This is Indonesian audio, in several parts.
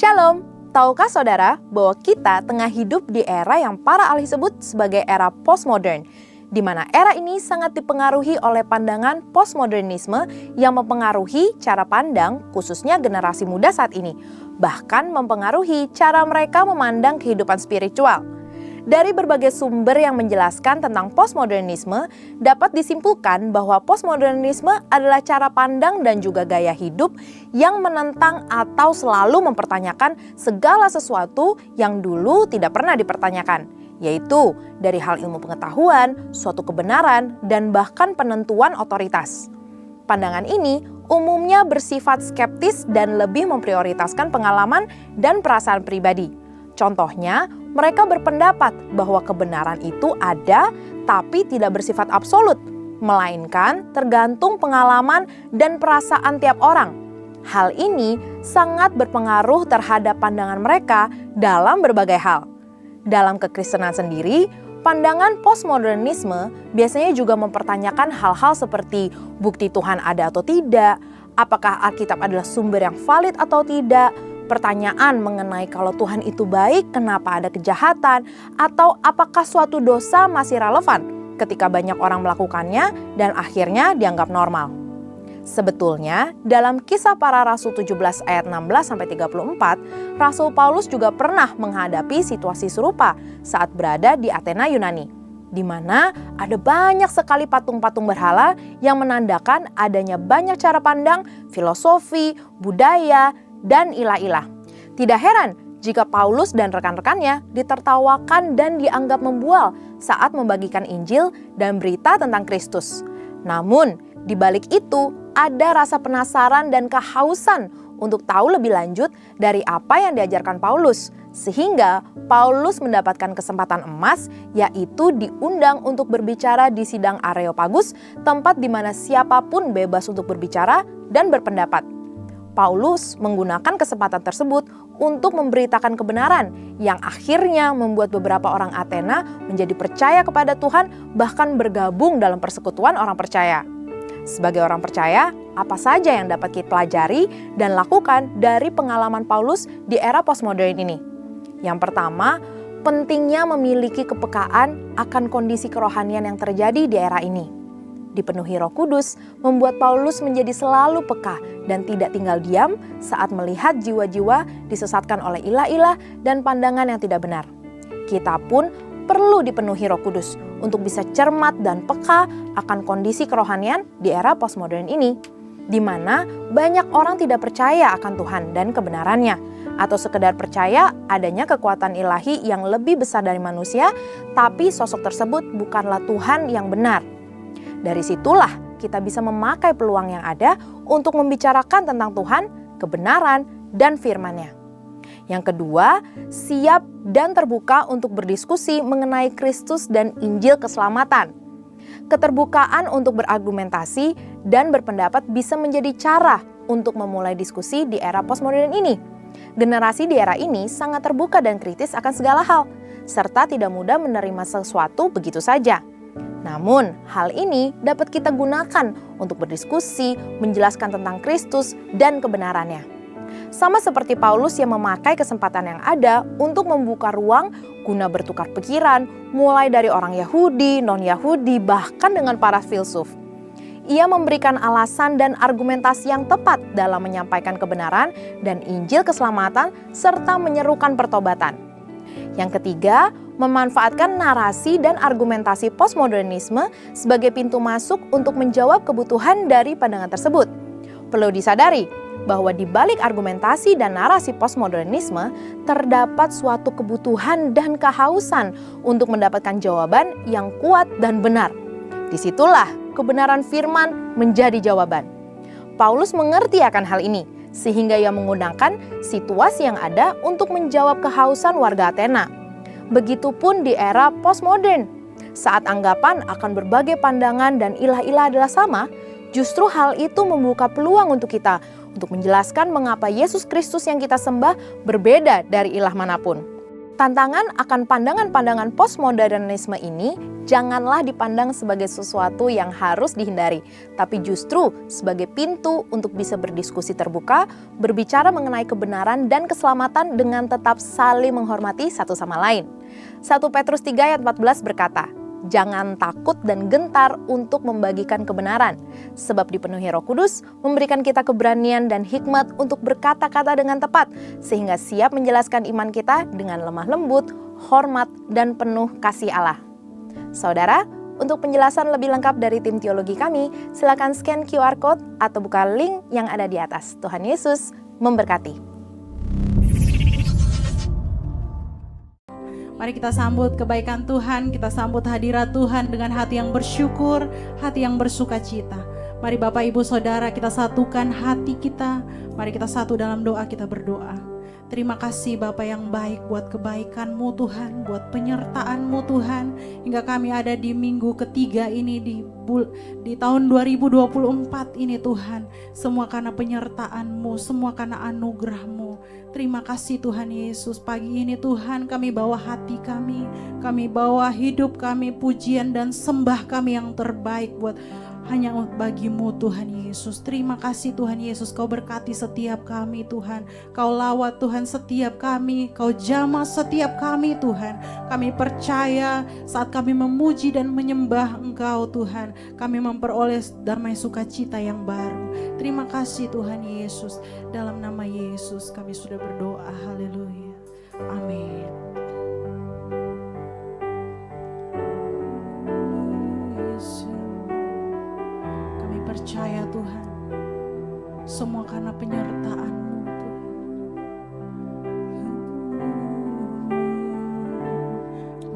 Shalom, tahukah saudara bahwa kita tengah hidup di era yang para ahli sebut sebagai era postmodern, di mana era ini sangat dipengaruhi oleh pandangan postmodernisme yang mempengaruhi cara pandang khususnya generasi muda saat ini, bahkan mempengaruhi cara mereka memandang kehidupan spiritual. Dari berbagai sumber yang menjelaskan tentang postmodernisme, dapat disimpulkan bahwa postmodernisme adalah cara pandang dan juga gaya hidup yang menentang atau selalu mempertanyakan segala sesuatu yang dulu tidak pernah dipertanyakan, yaitu dari hal ilmu pengetahuan, suatu kebenaran, dan bahkan penentuan otoritas. Pandangan ini umumnya bersifat skeptis dan lebih memprioritaskan pengalaman dan perasaan pribadi. Contohnya, mereka berpendapat bahwa kebenaran itu ada tapi tidak bersifat absolut, melainkan tergantung pengalaman dan perasaan tiap orang. Hal ini sangat berpengaruh terhadap pandangan mereka dalam berbagai hal. Dalam kekristenan sendiri, pandangan postmodernisme biasanya juga mempertanyakan hal-hal seperti bukti Tuhan ada atau tidak, apakah Alkitab adalah sumber yang valid atau tidak, pertanyaan mengenai kalau Tuhan itu baik, kenapa ada kejahatan, atau apakah suatu dosa masih relevan ketika banyak orang melakukannya dan akhirnya dianggap normal. Sebetulnya, dalam Kisah Para Rasul 17 ayat 16-34, Rasul Paulus juga pernah menghadapi situasi serupa saat berada di Athena, Yunani, di mana ada banyak sekali patung-patung berhala yang menandakan adanya banyak cara pandang, filosofi, budaya, dan ilah-ilah. Tidak heran jika Paulus dan rekan-rekannya ditertawakan dan dianggap membual saat membagikan Injil dan berita tentang Kristus. Namun, di balik itu ada rasa penasaran dan kehausan untuk tahu lebih lanjut dari apa yang diajarkan Paulus, sehingga Paulus mendapatkan kesempatan emas, yaitu diundang untuk berbicara di sidang Areopagus, tempat di mana siapapun bebas untuk berbicara dan berpendapat. Paulus menggunakan kesempatan tersebut untuk memberitakan kebenaran yang akhirnya membuat beberapa orang Athena menjadi percaya kepada Tuhan, bahkan bergabung dalam persekutuan orang percaya. Sebagai orang percaya, apa saja yang dapat kita pelajari dan lakukan dari pengalaman Paulus di era postmodern ini? Yang pertama, pentingnya memiliki kepekaan akan kondisi kerohanian yang terjadi di era ini. Dipenuhi Roh Kudus membuat Paulus menjadi selalu peka dan tidak tinggal diam saat melihat jiwa-jiwa disesatkan oleh ilah-ilah dan pandangan yang tidak benar. Kita pun perlu dipenuhi Roh Kudus untuk bisa cermat dan peka akan kondisi kerohanian di era postmodern ini, di mana banyak orang tidak percaya akan Tuhan dan kebenarannya, atau sekedar percaya adanya kekuatan ilahi yang lebih besar dari manusia, tapi sosok tersebut bukanlah Tuhan yang benar. Dari situlah kita bisa memakai peluang yang ada untuk membicarakan tentang Tuhan, kebenaran, dan firman-Nya. Yang kedua, siap dan terbuka untuk berdiskusi mengenai Kristus dan Injil keselamatan. Keterbukaan untuk berargumentasi dan berpendapat bisa menjadi cara untuk memulai diskusi di era postmodern ini. Generasi di era ini sangat terbuka dan kritis akan segala hal, serta tidak mudah menerima sesuatu begitu saja. Namun, hal ini dapat kita gunakan untuk berdiskusi, menjelaskan tentang Kristus dan kebenarannya. Sama seperti Paulus yang memakai kesempatan yang ada untuk membuka ruang guna bertukar pikiran, mulai dari orang Yahudi, non-Yahudi, bahkan dengan para filsuf. Ia memberikan alasan dan argumentasi yang tepat dalam menyampaikan kebenaran dan Injil keselamatan, serta menyerukan pertobatan. Yang ketiga, memanfaatkan narasi dan argumentasi postmodernisme sebagai pintu masuk untuk menjawab kebutuhan dari pandangan tersebut. Perlu disadari bahwa di balik argumentasi dan narasi postmodernisme terdapat suatu kebutuhan dan kehausan untuk mendapatkan jawaban yang kuat dan benar. Disitulah kebenaran firman menjadi jawaban. Paulus mengerti akan hal ini, sehingga ia menggunakan situasi yang ada untuk menjawab kehausan warga Athena. Begitupun di era postmodern, saat anggapan akan berbagai pandangan dan ilah-ilah adalah sama, justru hal itu membuka peluang untuk kita untuk menjelaskan mengapa Yesus Kristus yang kita sembah berbeda dari ilah manapun. Tantangan akan pandangan-pandangan postmodernisme ini janganlah dipandang sebagai sesuatu yang harus dihindari, tapi justru sebagai pintu untuk bisa berdiskusi terbuka, berbicara mengenai kebenaran dan keselamatan dengan tetap saling menghormati satu sama lain. 1 Petrus 3 ayat 14 berkata, "Jangan takut dan gentar untuk membagikan kebenaran, sebab dipenuhi Roh Kudus memberikan kita keberanian dan hikmat untuk berkata-kata dengan tepat, sehingga siap menjelaskan iman kita dengan lemah lembut, hormat, dan penuh kasih Allah." Saudara, untuk penjelasan lebih lengkap dari tim teologi kami, silakan scan QR Code atau buka link yang ada di atas. Tuhan Yesus memberkati. Mari kita sambut kebaikan Tuhan, kita sambut hadirat Tuhan dengan hati yang bersyukur, hati yang bersukacita. Mari Bapak Ibu Saudara, kita satukan hati kita, mari kita satu dalam doa, kita berdoa. Terima kasih Bapa yang baik buat kebaikan-Mu Tuhan, buat penyertaan-Mu Tuhan, hingga kami ada di minggu ketiga ini di tahun 2024 ini Tuhan. Semua karena penyertaan-Mu, semua karena anugerah-Mu. Terima kasih Tuhan Yesus. Pagi ini Tuhan, kami bawa hati kami bawa hidup kami, pujian dan sembah kami yang terbaik buat hanya bagi-Mu Tuhan Yesus. Terima kasih Tuhan Yesus, Kau berkati setiap kami Tuhan. Kau lawat Tuhan setiap kami, Kau jamah setiap kami Tuhan. Kami percaya saat kami memuji dan menyembah Engkau Tuhan, kami memperoleh damai sukacita yang baru. Terima kasih Tuhan Yesus. Dalam nama Yesus kami sudah berdoa. Haleluya. Amin. Percaya Tuhan, semua karena penyertaan-Mu Tuhan.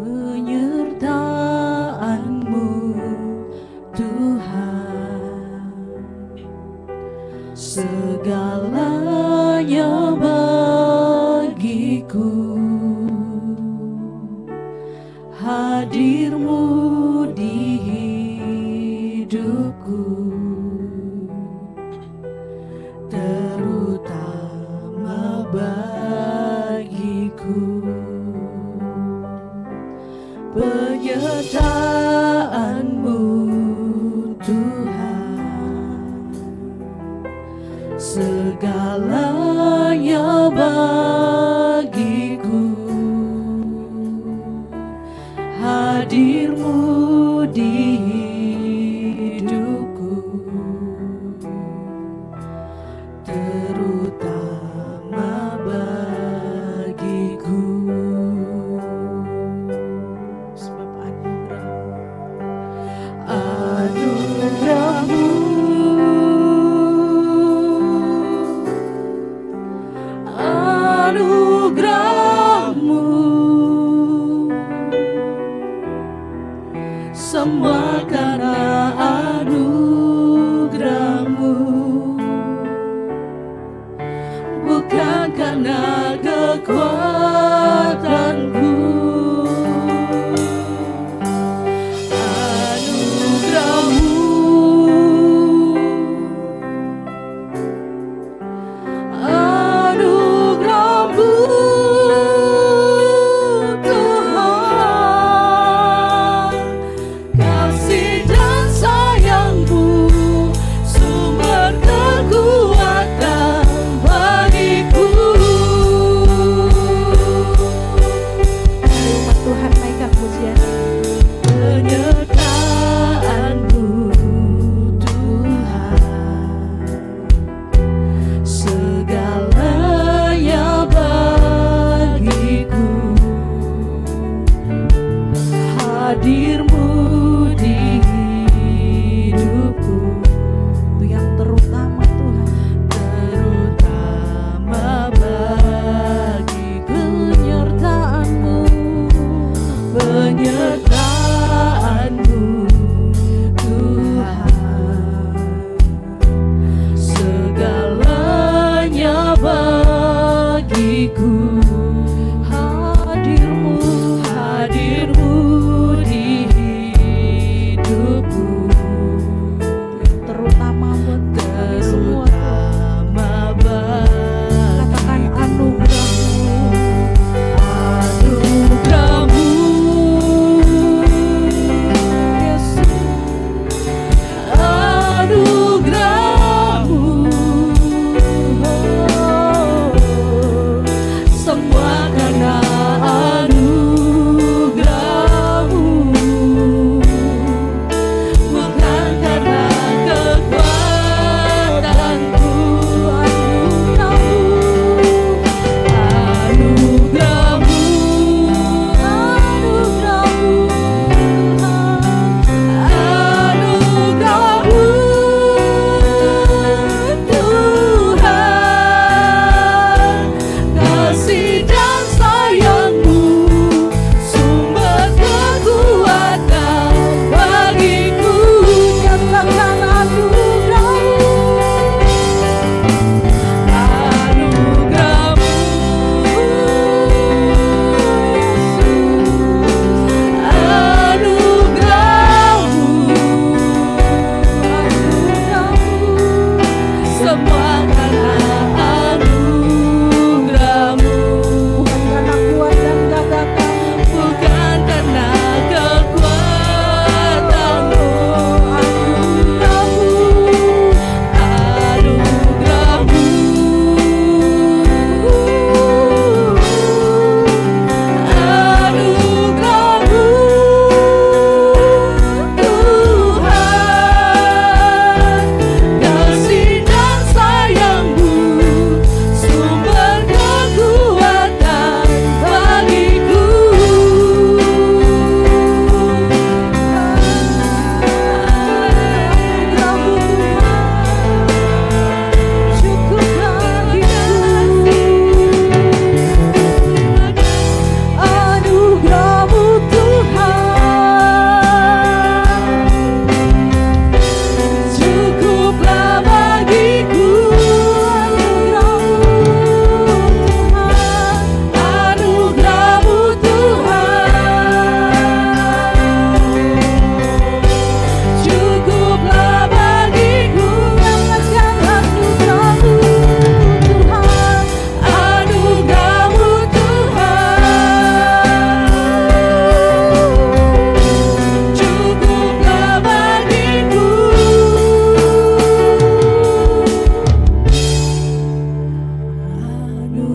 Penyertaan-Mu Tuhan, segalanya bagiku. Hadir-Mu di hidupku, terutama bagiku. Penyertaan-Mu Tuhan, segalanya bagiku. Hadir-Mu di hidupku, terutama bagiku. Sebab anugerah-Mu, anugerah-Mu, semua karena anugerah-Mu, bukan karena kekuatanku. Anugerah-Mu, anugerah-Mu Tuhan, kasih dan sayang-Mu, sumber kekuatan bagiku. Umat Tuhan, naikkan pujian. Penyertaan-Mu Tuhan, segalanya bagiku. Hadir-Mu di hidupku, itu yang terutama Tuhan, terutama bagiku. Penyertaan-Mu, penyertaan-Mu Tuhan, segalanya bagiku. Hadir-Mu, hadir-Mu di hidupku, terutama buat kami semua. Katakan anugerah-Mu, anugerah-Mu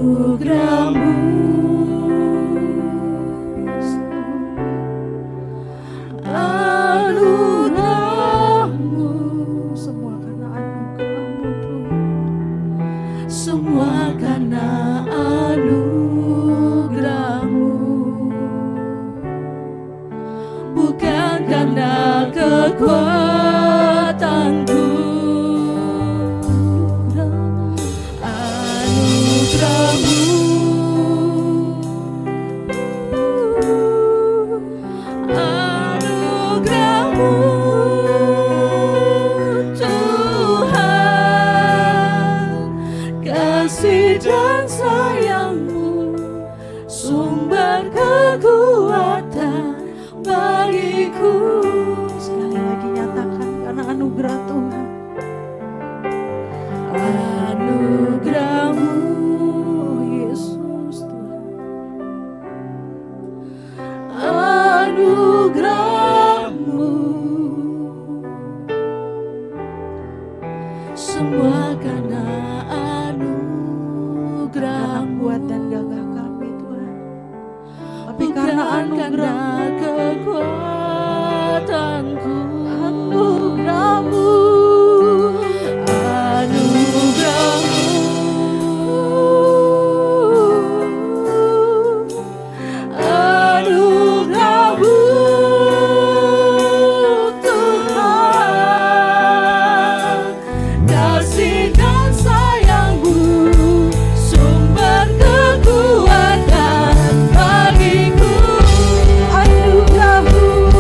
anugerahmu, anugerahmu, semua karena anugerahmu Tuhan, semua karena anugerahmu, bukan karena kekuatanku. Kasih dan sayangmu, sumber kekuatan bagiku. Sekali lagi nyatakan karena anugerah Tuhan. Anugerahmu Yesus Tuhan, anugerahmu, semua karena kuat dan gagah kami Tuhan, tapi karena anugerah kekuatanku, anugerahmu, anugerahmu Tuhan, kasih dan sayangmu, sumber kekuatan bagiku. Anugerahmu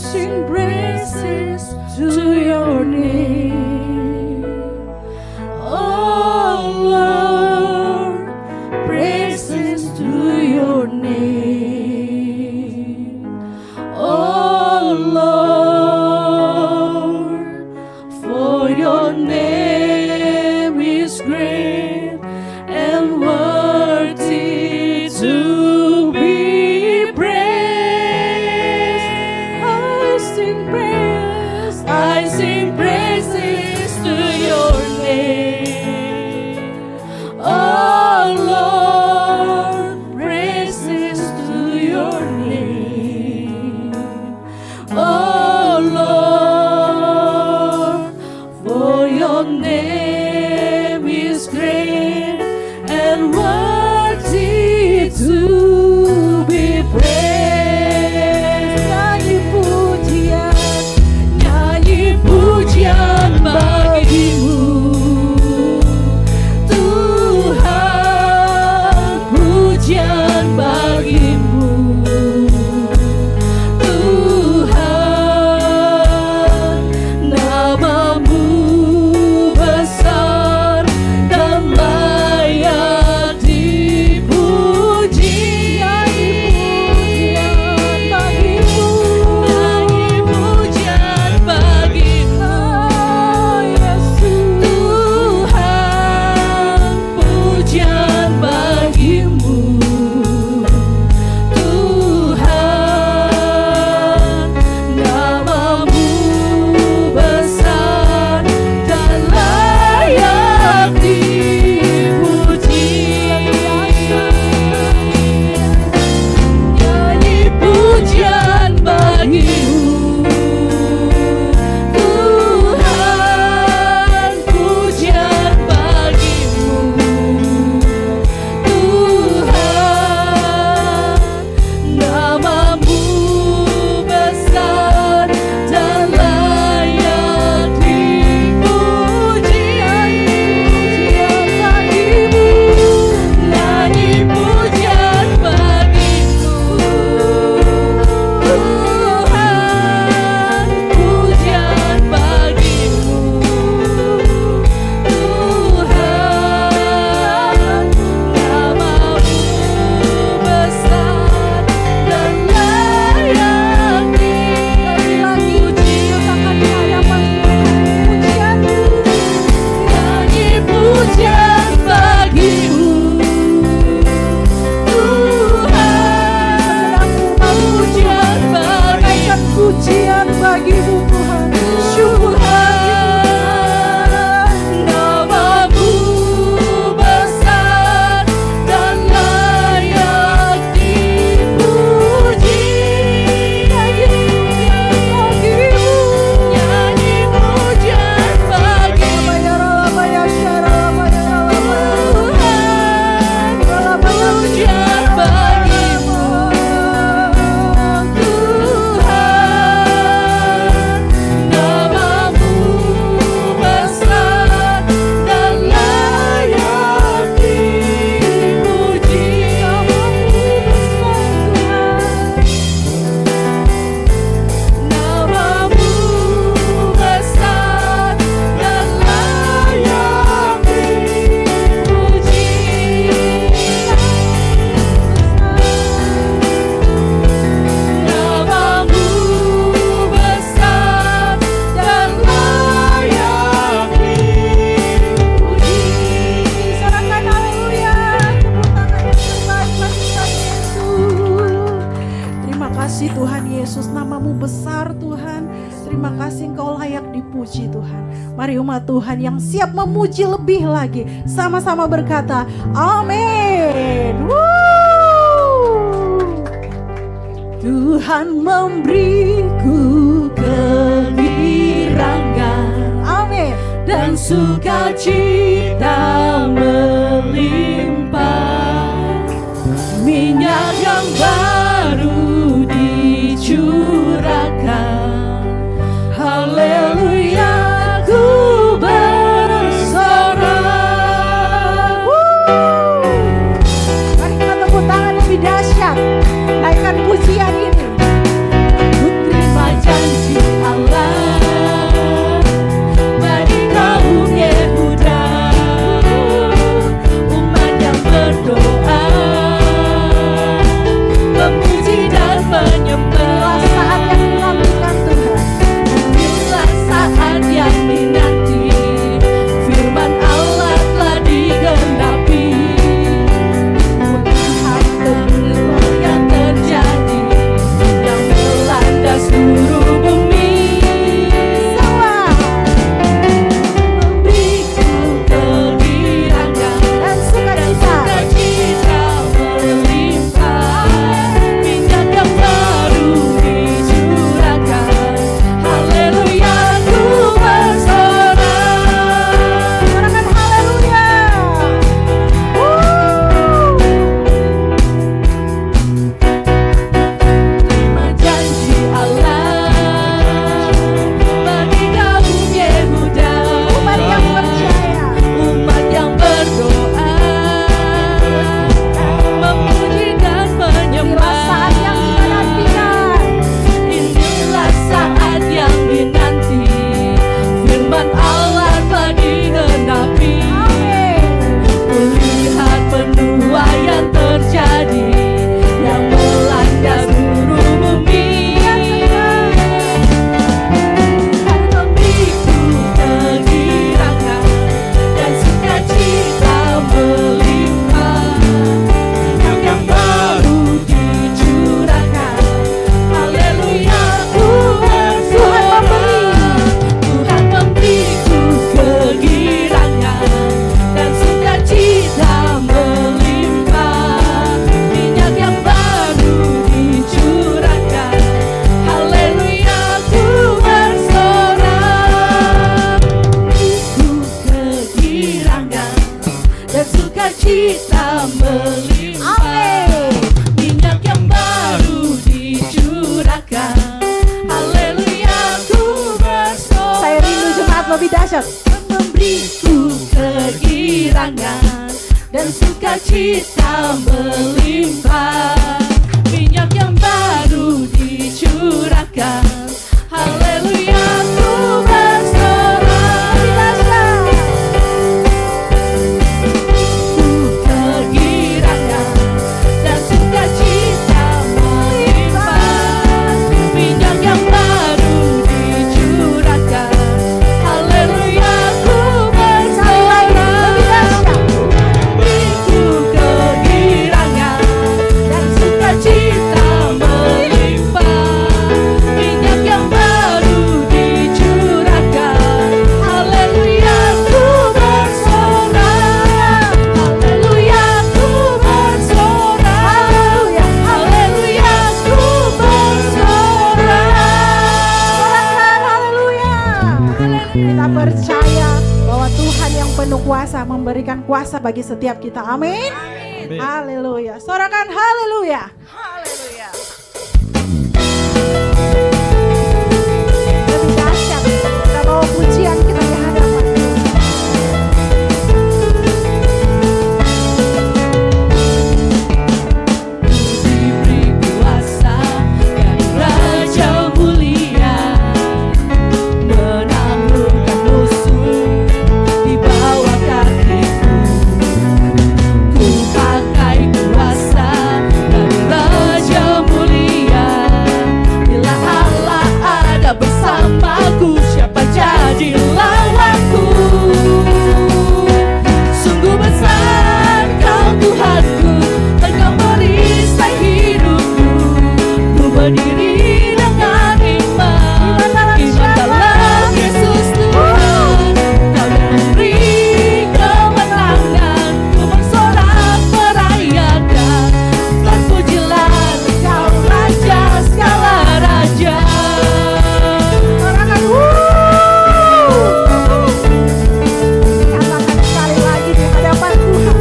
sing praises to your name. Oh Lord, praises to your name. Oh Lord, for your name is great and worthy to be praised. I sing praises to your name. Oh Lord, praises to your name. Oh Lord, for your name is great and worthy to be praised. Nyanyi pujian bagimu, Tuhan, pujian bagimu, Tuhan, namamu besar dan layak dipuji. Nyanyi pujian bagimu, Tuhan, pujian bagimu, Tuhan, namamu besar dan layak dipuji. Nyanyi pujian bagimu, Tuhan, pujian bagimu, Tuhan, namamu besar dan layak dipuji. Nyanyi pujian bagimu, Tuhan, pujian bagimu, Tuhan, namamu besar dan layak dipuji. Nyanyi pujian bagimu, Tuhan, pujian bagimu, pujian bagimu Tuhan, Tuhan, namamu besar dan layak dipuji. Nyanyi pujian bagimu, Tuhan, pujian bagimu, Tuhan, namamu besar dan layak dipuji. Namamu besar dan layak dipuji. Namamu besar dan layak dipuji. Sorakan haleluya, tepuk tangan yang terbaik bagi Tuhan Yesus. Terima kasih Tuhan Yesus, namamu besar Tuhan. Terima kasih Engkau layak dipuji Tuhan. Mari umat Tuhan yang siap memuji lebih lagi, sama-sama berkata amin. Tuhan memberiku kegirangan, amin, dan sukacita melimpah. Minyak yang baru dicurahkan, haleluya, ku bersorak. Mari kita tepuk tangan lebih dahsyat, naikkan pujian ini. Ku terima janji curahkan. Haleluya, ku bersorak. Saya rindu jemaat lebih dahsyat. Memberiku keirangan dan sukacita melimpah. Minyak yang baru dicurahkan. Haleluya, ku bersorak. Ku keirangan dan sukacita melimpah. Minyak yang baru dicurahkan. Haleluya, ku bersorak. Beriku keirangan dan sukacita melimpah. Minyak yang baru dicurahkan. Haleluya, ku bersorak. Haleluya, ku bersorak. Haleluya, ku bersorak. Haleluya. Kita percaya bahwa Tuhan yang penuh kuasa memberikan kuasa bagi setiap kita. Amin. Haleluya. Sorakan haleluya. Lebih dahsyat. Kita bawa pujian kita di hadapan Tuhan. Diberi kuasa dari Raja mulia, menaklukkan musuh di bawah kakiku. Ku pakai kuasa dari Raja mulia. Bila Allah ada bersamaku, siapa jadi lawanku? Sungguh besar Kau Tuhanku, Engkau merisai hidupku. Ku berdiri dengan iman dalam Yesus Tuhan. Kau yang memberi kemenangan, ku bersorak merayakan. Terpujilah Engkau Raja segala raja. Sorakan katakan sekali lagi di hadapan Tuhan.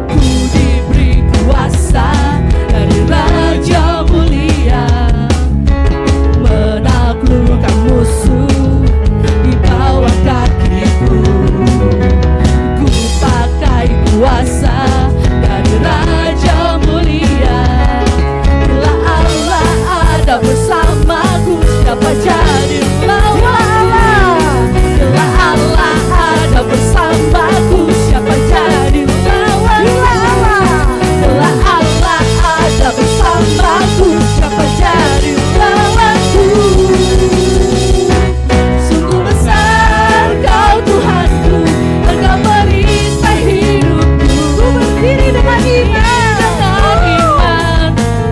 Ku diberi kuasa dari Raja mulia, menaklukkan musuh di bawah kakiku. Ku pakai kuasa dari Raja mulia. Bila Allah ada bersamaku, siapa jadi lawanku? Bila Allah ada bersamaku, siapa jadi lawanku? Bila Allah ada bersamaku, siapa jadi lawanku? Sungguh besar Kau Tuhanku, Engkau merisai hidupku. Ku berdiri dengan iman,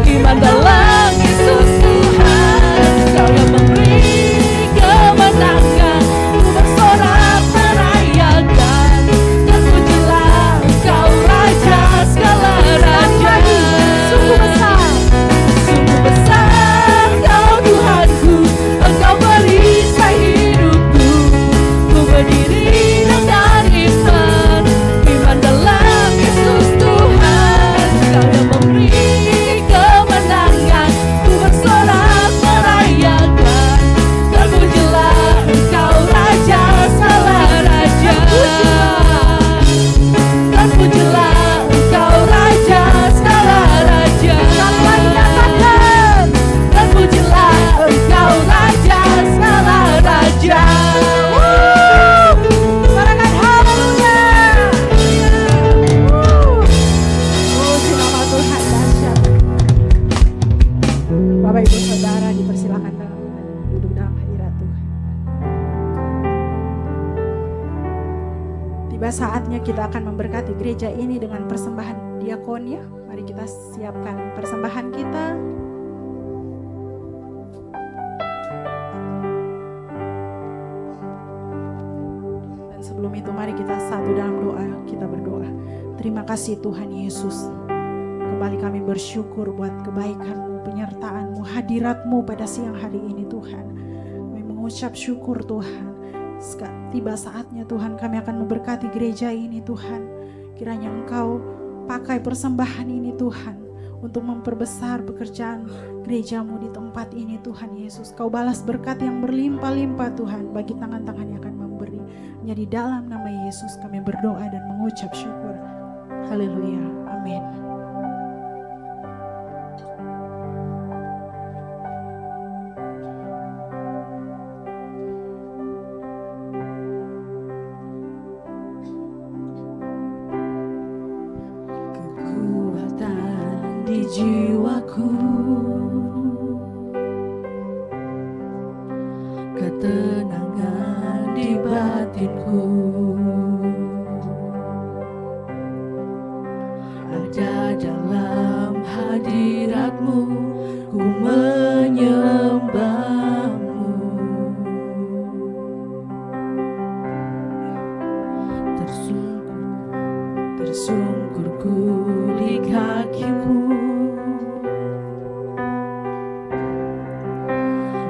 iman dalam Yesus Tuhan. Kau yang memberi kemenangan, ku bersorak merayakan. Terpujilah Engkau Raja segala raja. Sungguh besar Kau Tuhanku, Engkau merisai hidupku. Ku berdiri dengan iman, iman dalam Yesus Tuhan. Kau yang memberi kemenangan, ku bersorak merayakan. Terpujilah Engkau Raja segala raja. Terpujilah Engkau Raja segala raja. Terpujilah Engkau Raja segala raja. Sorakan haleluya. Puji nama Tuhan dahsyat. Bapak Ibu Saudara dipersilakan duduk dalam hadirat Tuhan. Tiba saatnya kita akan memberkati gereja ini dengan persembahan diakonia. Mari kita siapkan persembahan kita. Dan sebelum itu mari kita satu dalam doa, kita berdoa. Terima kasih Tuhan Yesus. Kembali kami bersyukur buat kebaikan-Mu, penyertaan-Mu, hadirat-Mu pada siang hari ini Tuhan. Kami mengucap syukur Tuhan. Tiba saatnya Tuhan kami akan memberkati gereja ini Tuhan. Kiranya Engkau pakai persembahan ini Tuhan untuk memperbesar pekerjaan gerejamu di tempat ini Tuhan Yesus. Kau balas berkat yang berlimpah-limpah Tuhan bagi tangan-tangan yang akan memberi. Hanya di dalam nama Yesus kami berdoa dan mengucap syukur. Haleluya. Amin. Kekuatan di jiwaku, ketenangan di batinku, ada dalam hadirat-Mu, ku menyembah-Mu. Tersungkur ku di kaki-Mu,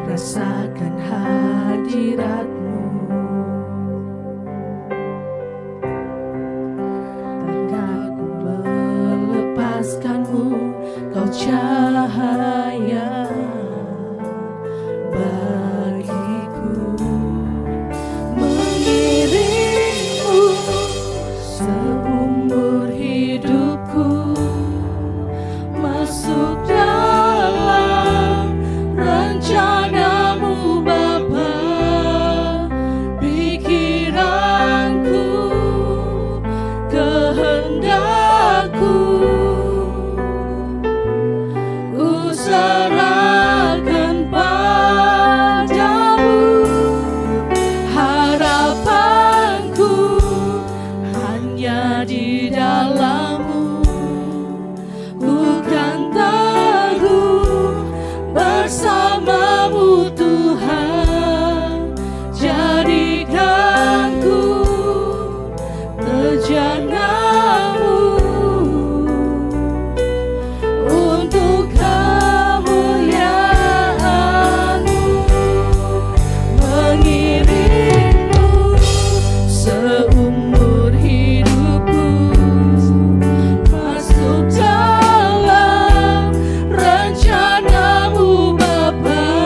rasakan hadirat-Mu. Takkan ku melepaskan-Mu, Kau cahaya bagiku. Mengiringmu seumur hidupku, masuk dalam rencana-Mu Bapa. Pikiranku, kehendakku, ku serahkan padamu. Harapanku hanya di dalam-Mu, ku kan teguh bersama-Mu Tuhan. Jadikanku bejana-Mu untuk kemuliaan-Mu. Mengiringmu seumur hidupku, masuk dalam rencana-Mu Bapa.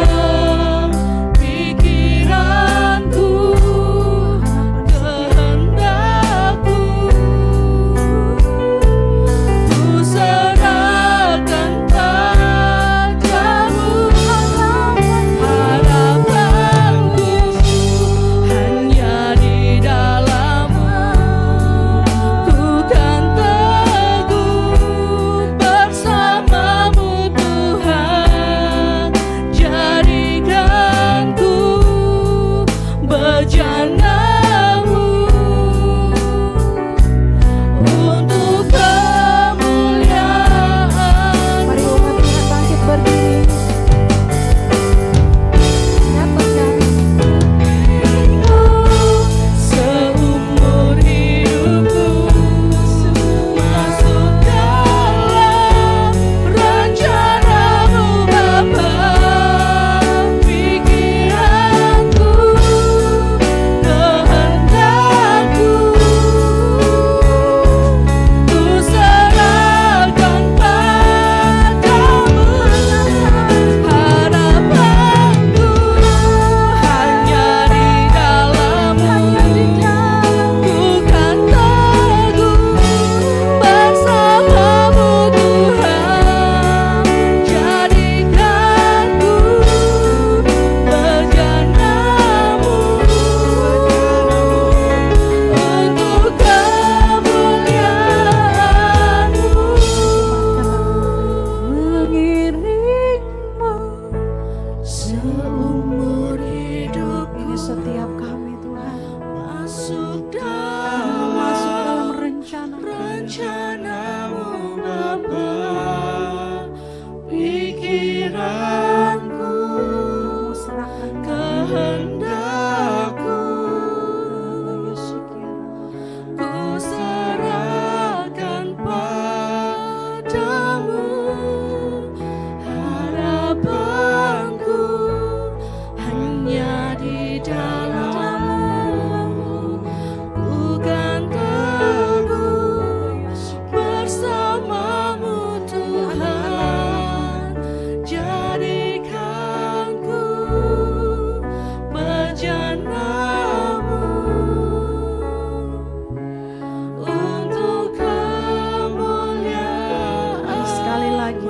lagi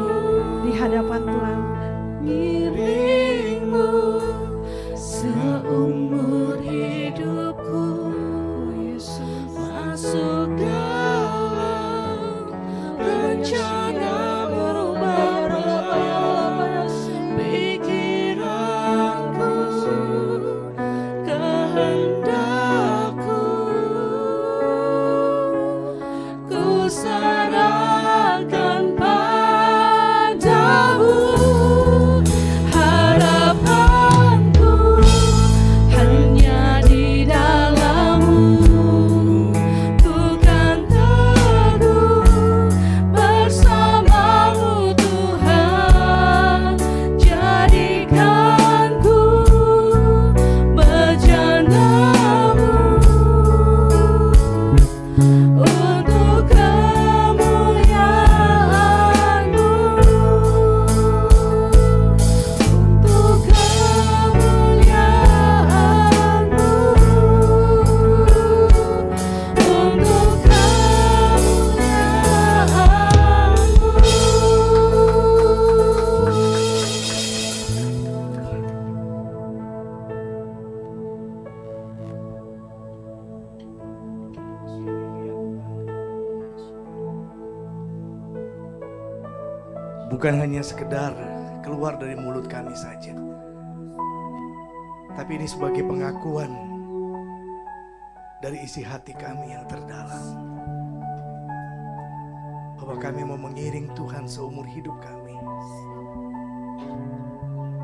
di hadapan Tuhan. Milikmu seumur hidupku, masuk dalam rencana merubah pikiranku, kehendakku, ku serahkan padamu. Harapanku hanya di dalam-Mu, ku kan teguh bersama-Mu Tuhan. Jadikan ku bejana-Mu untuk kemuliaan-Mu, untuk kemuliaan-Mu, untuk Bukan hanya sekedar keluar dari mulut kami saja, tapi ini sebagai pengakuan dari isi hati kami yang terdalam, bahwa kami mau mengiring Tuhan seumur hidup kami.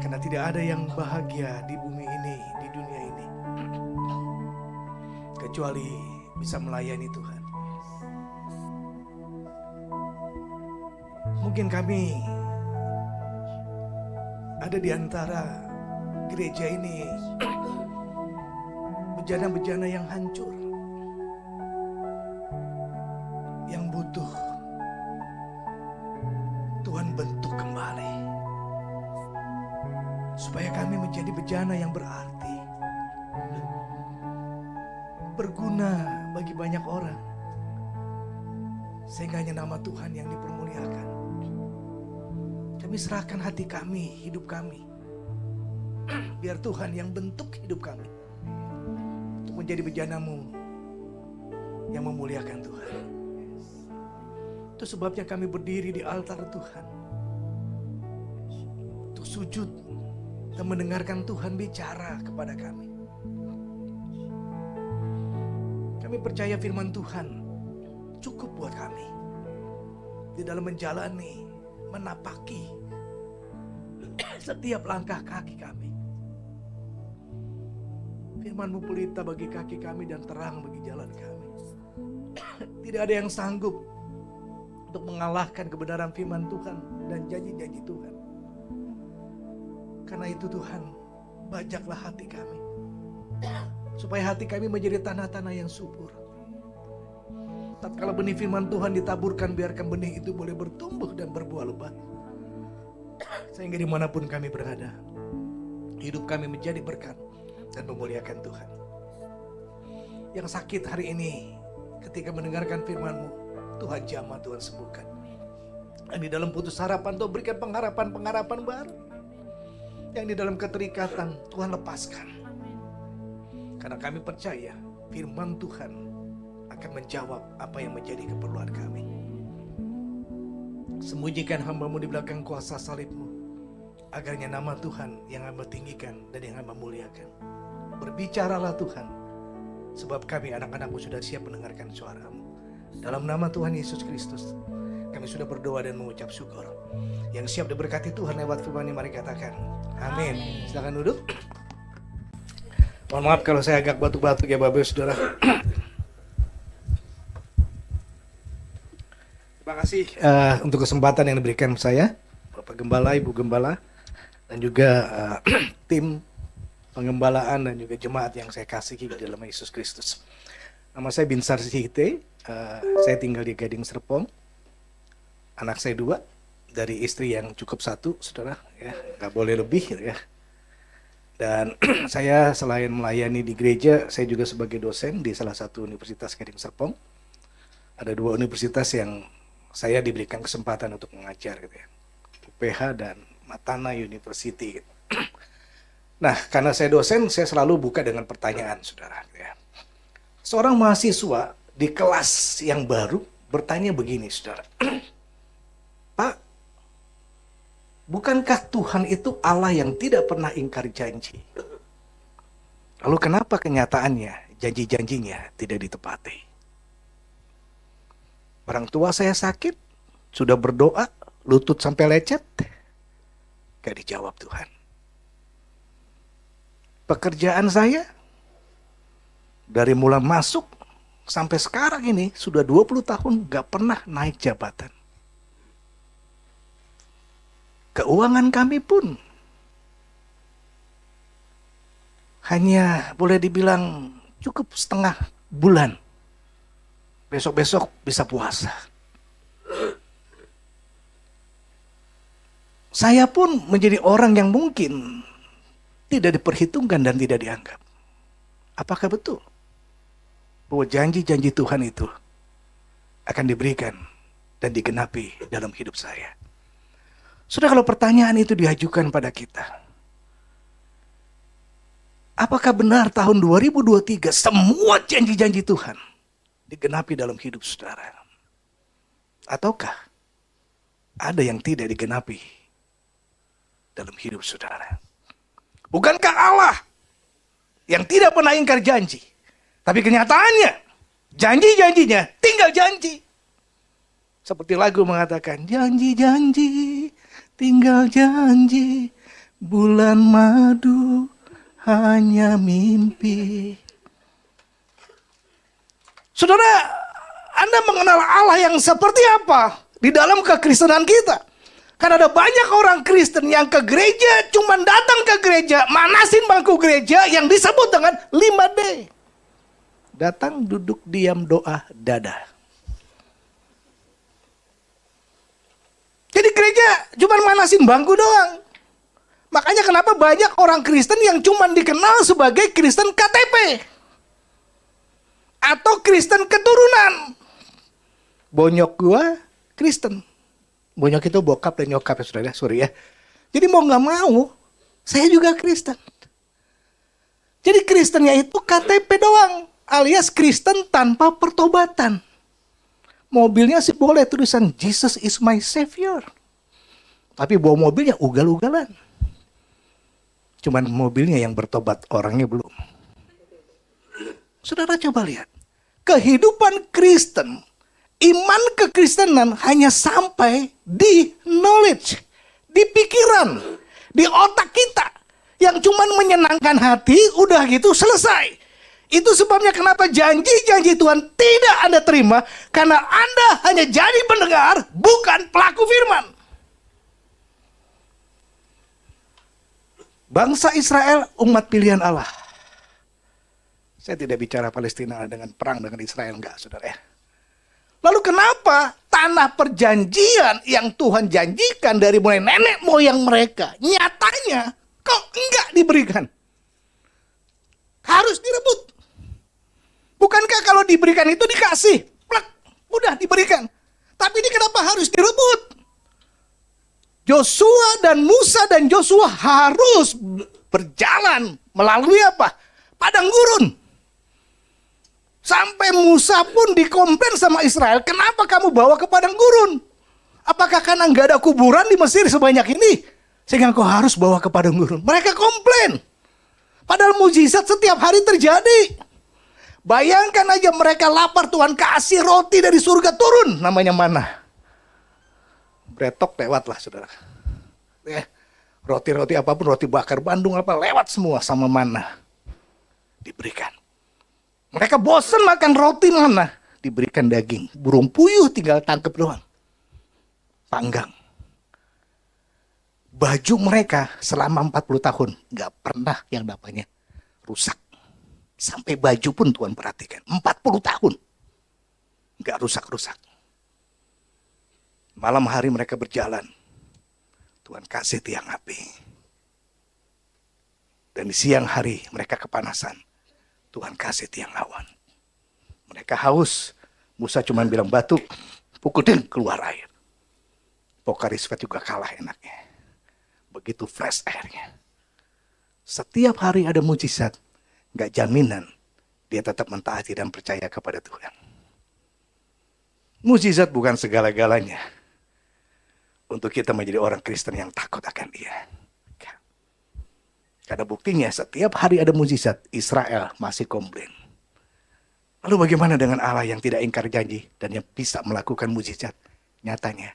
Karena tidak ada yang bahagia di bumi ini, di dunia ini, kecuali bisa melayani Tuhan. Mungkin kami ada di antara gereja ini bejana-bejana yang hancur, yang butuh Tuhan bentuk kembali, supaya kami menjadi bejana yang berarti, berguna bagi banyak orang, sehingga hanya nama Tuhan yang dipermuliakan. Kami serahkan hati kami, hidup kami, biar Tuhan yang bentuk hidup kami untuk menjadi bejana-Mu yang memuliakan Tuhan. Itu sebabnya kami berdiri di altar Tuhan untuk sujud dan mendengarkan Tuhan bicara kepada kami. Kami percaya firman Tuhan cukup buat kami di dalam menjalani, menapaki setiap langkah kaki kami. Firman-Mu pelita bagi kaki kami dan terang bagi jalan kami. Tidak ada yang sanggup untuk mengalahkan kebenaran firman Tuhan dan janji-janji Tuhan. Karena itu Tuhan, bajaklah hati kami, supaya hati kami menjadi tanah-tanah yang subur. Tatkala benih firman Tuhan ditaburkan, biarkan benih itu boleh bertumbuh dan berbuah lebat, sehingga dimanapun kami berada, hidup kami menjadi berkat dan memuliakan Tuhan. Yang sakit hari ini ketika mendengarkan firman-Mu, Tuhan jamah, Tuhan sembuhkan. Dan di dalam putus harapan, Tuhan berikan pengharapan-pengharapan baru. Yang di dalam keterikatan, Tuhan lepaskan. Karena kami percaya firman Tuhan akan menjawab apa yang menjadi keperluan kami. Sembunyikan hamba-Mu di belakang kuasa salib-Mu, agarnya nama Tuhan yang hamba tinggikan dan yang hamba muliakan. Berbicaralah Tuhan, sebab kami anak-anak-Mu sudah siap mendengarkan suara-Mu. Dalam nama Tuhan Yesus Kristus, kami sudah berdoa dan mengucap syukur. Yang siap diberkati Tuhan lewat firman-Nya, mari katakan amin. Silakan duduk. Mohon maaf kalau saya agak batuk-batuk ya Bapak Saudara. Terima kasih untuk kesempatan yang diberikan saya, Bapak Gembala, Ibu Gembala, dan juga tim pengembalaan dan juga jemaat yang saya kasihi di dalam Yesus Kristus. Nama saya Binsar Sihite, saya tinggal di Gading Serpong. Anak saya 2, dari istri yang cukup 1, saudara, ya, nggak boleh lebih, ya. Dan saya selain melayani di gereja, saya juga sebagai dosen di salah satu universitas Gading Serpong. Ada 2 universitas yang saya diberikan kesempatan untuk mengajar gitu ya. UPH dan Matana University. Nah, karena saya dosen, saya selalu buka dengan pertanyaan, saudara. Ya. Seorang mahasiswa di kelas yang baru bertanya begini, saudara. Pak, bukankah Tuhan itu Allah yang tidak pernah ingkar janji? Lalu kenapa kenyataannya, janji-janjinya tidak ditepati? Orang tua saya sakit, sudah berdoa, lutut sampai lecet, gak dijawab Tuhan. Pekerjaan saya, dari mulai masuk sampai sekarang ini, sudah 20 tahun gak pernah naik jabatan. Keuangan kami pun hanya boleh dibilang cukup setengah bulan. Besok-besok bisa puasa. Saya pun menjadi orang yang mungkin tidak diperhitungkan dan tidak dianggap. Apakah betul bahwa janji-janji Tuhan itu akan diberikan dan digenapi dalam hidup saya? Sudah, kalau pertanyaan itu diajukan pada kita, apakah benar tahun 2023 semua janji-janji Tuhan digenapi dalam hidup saudara? Ataukah ada yang tidak digenapi dalam hidup saudara? Bukankah Allah yang tidak pernah ingkar janji, tapi kenyataannya janji-janjinya tinggal janji. Seperti lagu mengatakan, janji-janji tinggal janji, bulan madu hanya mimpi. Saudara, Anda mengenal Allah yang seperti apa di dalam kekristenan kita? Karena ada banyak orang Kristen yang ke gereja, cuma datang ke gereja, manasin bangku gereja yang disebut dengan 5D. Datang, duduk, diam, doa, dada. Jadi gereja cuma manasin bangku doang. Makanya kenapa banyak orang Kristen yang cuma dikenal sebagai Kristen KTP. Atau Kristen keturunan. Bonyok gua Kristen. Bonyok itu bokap dan nyokap ya saudara, sorry ya. Jadi mau gak mau, saya juga Kristen. Jadi Kristennya itu KTP doang, alias Kristen tanpa pertobatan. Mobilnya sih boleh tulisan Jesus is my Savior. Tapi bawa mobilnya ugal-ugalan. Cuman mobilnya yang bertobat, orangnya belum. Saudara coba lihat. Kehidupan Kristen, iman kekristenan hanya sampai di knowledge, di pikiran, di otak kita. Yang cuman menyenangkan hati, udah gitu selesai. Itu sebabnya kenapa janji-janji Tuhan tidak Anda terima. Karena Anda hanya jadi pendengar, bukan pelaku firman. Bangsa Israel, umat pilihan Allah. Saya tidak bicara Palestina dengan perang dengan Israel, enggak saudara ya. Lalu kenapa tanah perjanjian yang Tuhan janjikan dari mulai nenek moyang mereka, nyatanya kok enggak diberikan? Harus direbut. Bukankah kalau diberikan itu dikasih? Plak, udah diberikan. Tapi ini kenapa harus direbut? Joshua dan Musa dan Joshua harus berjalan melalui apa? Padang gurun. Sampai Musa pun dikomplain sama Israel, kenapa kamu bawa ke padang gurun? Apakah karena nggak ada kuburan di Mesir sebanyak ini? Sehingga kau harus bawa ke padang gurun. Mereka komplain. Padahal mujizat setiap hari terjadi. Bayangkan aja mereka lapar, Tuhan kasih roti dari surga turun, namanya mana. Bretok lewat lah saudara. Roti-roti apapun, roti bakar Bandung apa, lewat semua sama mana. Diberikan. Mereka bosan makan roti mana? Diberikan daging. Burung puyuh tinggal tangkep doang. Panggang. Baju mereka selama 40 tahun gak pernah yang namanya rusak. Sampai baju pun Tuhan perhatikan. 40 tahun. Gak rusak-rusak. Malam hari mereka berjalan. Tuhan kasih tiang api. Dan di siang hari mereka kepanasan. Tuhan kasih tiang awan. Mereka haus. Musa cuma bilang batu, pukul ding keluar air. Pocari Sweat juga kalah enaknya. Begitu fresh airnya. Setiap hari ada mujizat, gak jaminan dia tetap mentaati dan percaya kepada Tuhan. Mujizat bukan segala-galanya untuk kita menjadi orang Kristen yang takut akan Dia. Karena buktinya setiap hari ada mujizat, Israel masih komplain. Lalu bagaimana dengan Allah yang tidak ingkar janji dan yang bisa melakukan mujizat? Nyatanya,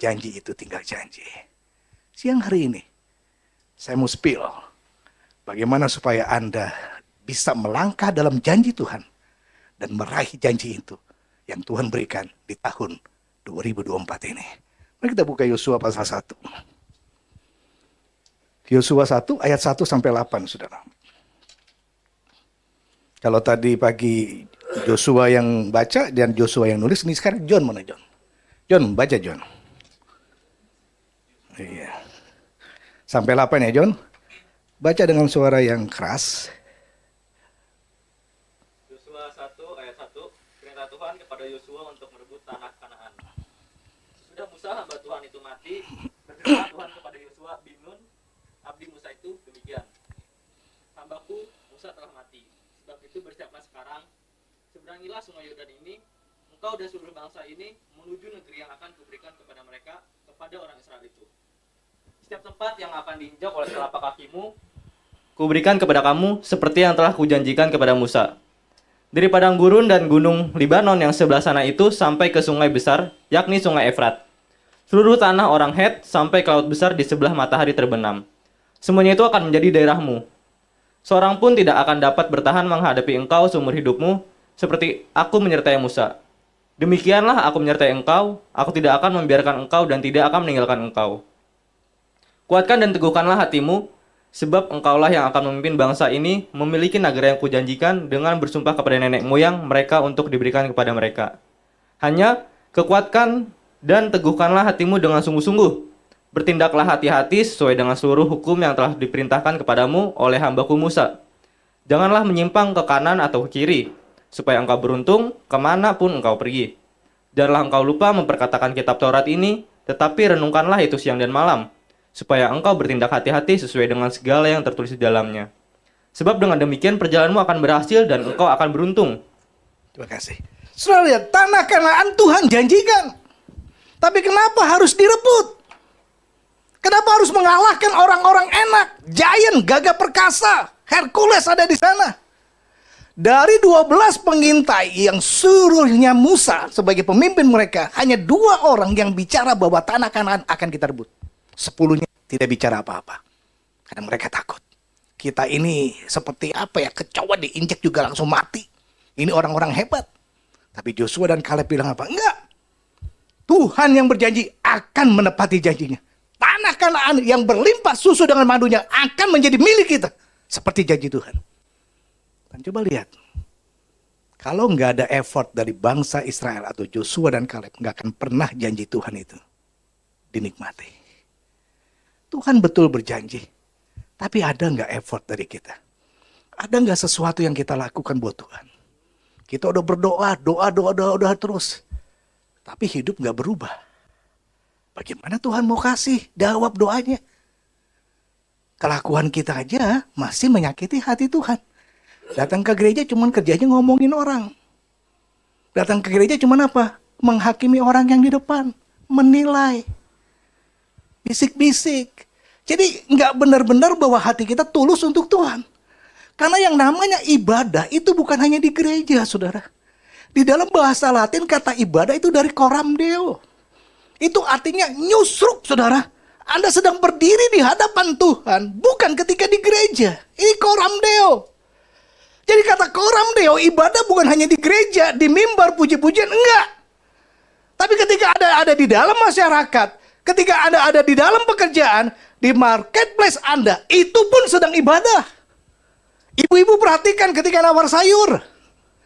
janji itu tinggal janji. Siang hari ini, saya mau spill bagaimana supaya Anda bisa melangkah dalam janji Tuhan dan meraih janji itu yang Tuhan berikan di tahun 2024 ini. Mari kita buka Yosua pasal 1. Yosua 1 ayat 1 sampai 8, Saudara. Kalau tadi pagi Joshua yang baca dan Joshua yang nulis, ini sekarang John mana John? John, baca John. Iya. Sampai 8 ya John. Baca dengan suara yang keras. Yosua 1 ayat 1, perintah Tuhan kepada Yosua untuk merebut tanah Kanaan. Sudah Musa hamba Tuhan itu mati, berfirman Tuhan kepada Yosua bin Nun, abdi Musa itu demikian. Hambaku Musa telah mati, sebab itu bersiaplah sekarang, seberangilah sungai Yordan ini, engkau dan seluruh bangsa ini menuju negeri yang akan kuberikan kepada mereka, kepada orang Israel itu. Setiap tempat yang akan diinjak oleh telapak kakimu, kuberikan kepada kamu seperti yang telah kujanjikan kepada Musa. Dari padang gurun dan gunung Libanon yang sebelah sana itu sampai ke sungai besar, yakni sungai Efrat. Seluruh tanah orang Het sampai ke laut besar di sebelah matahari terbenam. Semuanya itu akan menjadi daerahmu. Seorang pun tidak akan dapat bertahan menghadapi engkau seumur hidupmu, seperti aku menyertai Musa. Demikianlah aku menyertai engkau, aku tidak akan membiarkan engkau dan tidak akan meninggalkan engkau. Kuatkan dan teguhkanlah hatimu, sebab engkaulah yang akan memimpin bangsa ini memiliki negara yang kujanjikan dengan bersumpah kepada nenek moyang mereka untuk diberikan kepada mereka. Hanya kekuatkan dan teguhkanlah hatimu dengan sungguh-sungguh. Bertindaklah hati-hati sesuai dengan seluruh hukum yang telah diperintahkan kepadamu oleh hambaku Musa. Janganlah menyimpang ke kanan atau ke kiri, supaya engkau beruntung kemanapun engkau pergi. Janganlah engkau lupa memperkatakan kitab Taurat ini, tetapi renungkanlah itu siang dan malam, supaya engkau bertindak hati-hati sesuai dengan segala yang tertulis di dalamnya. Sebab dengan demikian perjalananmu akan berhasil dan engkau akan beruntung. Terima kasih. Saudara lihat, tanah Kanaan Tuhan janjikan. Tapi kenapa harus direbut? Kenapa harus mengalahkan orang-orang enak? Giant, gagah perkasa, Hercules ada di sana. Dari 12 pengintai yang suruhnya Musa sebagai pemimpin mereka, hanya 2 orang yang bicara bahwa tanah Kanaan akan kita rebut. 10-nya tidak bicara apa-apa. Karena mereka takut. Kita ini seperti apa ya, kecoa diinjek juga langsung mati. Ini orang-orang hebat. Tapi Joshua dan Kaleb bilang apa? Enggak. Tuhan yang berjanji akan menepati janjinya. Tanah Kanaan yang berlimpah susu dengan madunya akan menjadi milik kita. Seperti janji Tuhan. Dan coba lihat. Kalau nggak ada effort dari bangsa Israel atau Joshua dan Kaleb, nggak akan pernah janji Tuhan itu dinikmati. Tuhan betul berjanji. Tapi ada nggak effort dari kita? Ada nggak sesuatu yang kita lakukan buat Tuhan? Kita udah berdoa, doa terus. Tapi hidup nggak berubah. Bagaimana Tuhan mau kasih jawab doanya? Kelakuan kita aja masih menyakiti hati Tuhan. Datang ke gereja cuman kerjanya ngomongin orang. Datang ke gereja cuman apa? Menghakimi orang yang di depan. Menilai. Bisik-bisik. Jadi nggak benar-benar bahwa hati kita tulus untuk Tuhan. Karena yang namanya ibadah itu bukan hanya di gereja, saudara. Di dalam bahasa Latin kata ibadah itu dari coram deo. Itu artinya nyusruk, saudara. Anda sedang berdiri di hadapan Tuhan, bukan ketika di gereja. Ini coram deo. Jadi kata coram deo, ibadah bukan hanya di gereja, di mimbar, puji-pujian, enggak. Tapi ketika ada di dalam masyarakat, ketika Anda ada di dalam pekerjaan, di marketplace Anda, itu pun sedang ibadah. Ibu-ibu perhatikan ketika nawar sayur.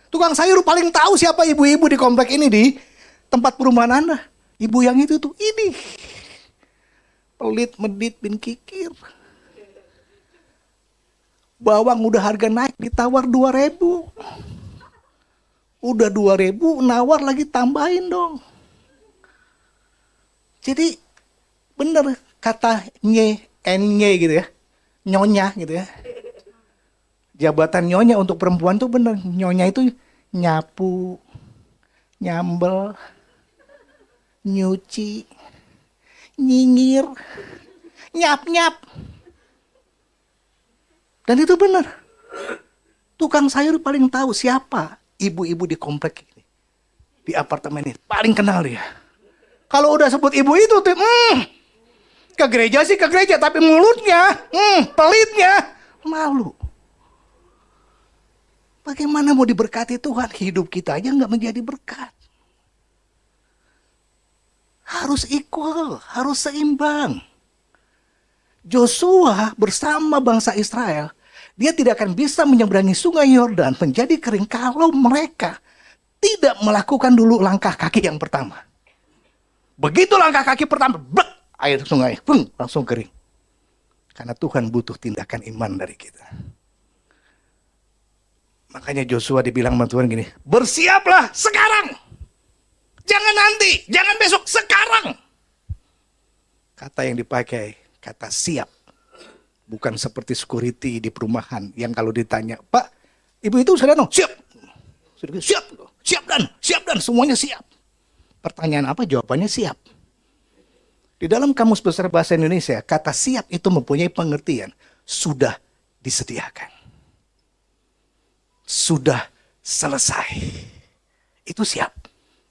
Tukang sayur paling tahu siapa ibu-ibu di komplek ini, di tempat perumahan Anda. Ibu yang itu tuh, ini. Pelit, medit, bin kikir. Bawang udah harga naik, ditawar 2.000. Udah 2.000, nawar lagi tambahin dong. Jadi bener kata nye gitu ya. Nyonya gitu ya. Jabatan nyonya untuk perempuan tuh bener. Nyonya itu nyapu, nyambel, nyuci, nyinyir, nyap-nyap. Dan itu benar. Tukang sayur paling tahu siapa ibu-ibu di komplek ini. Di apartemen ini. Paling kenal dia. Kalau udah sebut ibu itu tuh, ke gereja sih ke gereja. Tapi mulutnya, pelitnya, malu. Bagaimana mau diberkati Tuhan? Hidup kita aja nggak menjadi berkat. Harus equal, harus seimbang. Joshua bersama bangsa Israel, dia tidak akan bisa menyeberangi sungai Yordan menjadi kering kalau mereka tidak melakukan dulu langkah kaki yang pertama. Begitu langkah kaki pertama, blek, air sungai langsung kering. Karena Tuhan butuh tindakan iman dari kita. Makanya Joshua dibilang sama Tuhan gini, bersiaplah sekarang. Jangan nanti, jangan besok, sekarang. Kata yang dipakai, kata siap. Bukan seperti security di perumahan yang kalau ditanya, Pak, ibu itu sudah no? Siap. Siap dan, semuanya siap. Pertanyaan apa? Jawabannya siap. Di dalam Kamus Besar Bahasa Indonesia, kata siap itu mempunyai pengertian, sudah disediakan. Sudah selesai. Itu siap.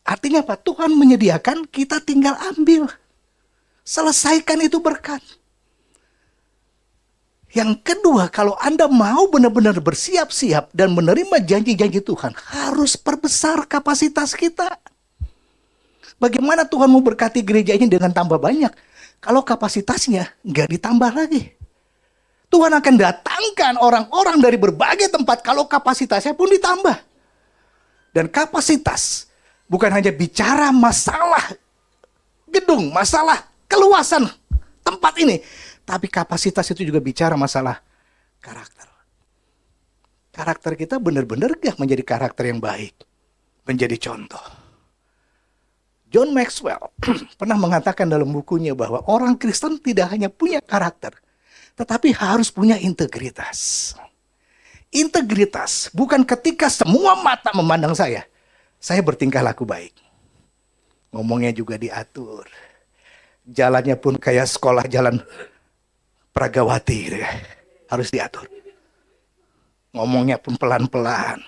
Artinya apa? Tuhan menyediakan, kita tinggal ambil. Selesaikan itu berkat. Yang kedua, kalau Anda mau benar-benar bersiap-siap dan menerima janji-janji Tuhan, harus perbesar kapasitas kita. Bagaimana Tuhan mau berkati gereja ini dengan tambah banyak? Kalau kapasitasnya nggak ditambah lagi. Tuhan akan datangkan orang-orang dari berbagai tempat kalau kapasitasnya pun ditambah. Dan kapasitas bukan hanya bicara masalah gedung, masalah keluasan tempat ini. Tapi kapasitas itu juga bicara masalah karakter. Karakter kita benar-benar gak menjadi karakter yang baik. Menjadi contoh. John Maxwell pernah mengatakan dalam bukunya bahwa orang Kristen tidak hanya punya karakter, tetapi harus punya integritas. Integritas bukan ketika semua mata memandang saya bertingkah laku baik. Ngomongnya juga diatur. Jalannya pun kayak sekolah jalan Pragawati gitu ya. Harus diatur. Ngomongnya pun pelan-pelan.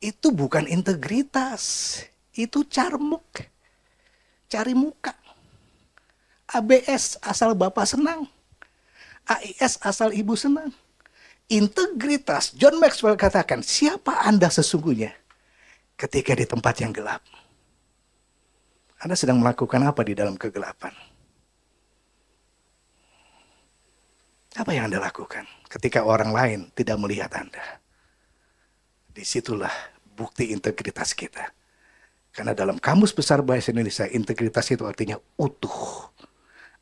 Itu bukan integritas. Itu carmuk. Cari muka. ABS asal Bapak senang. AIS asal Ibu senang. Integritas, John Maxwell katakan, siapa Anda sesungguhnya ketika di tempat yang gelap? Anda sedang melakukan apa di dalam kegelapan? Apa yang Anda lakukan ketika orang lain tidak melihat Anda? Disitulah bukti integritas kita. Karena dalam Kamus Besar Bahasa Indonesia, integritas itu artinya utuh.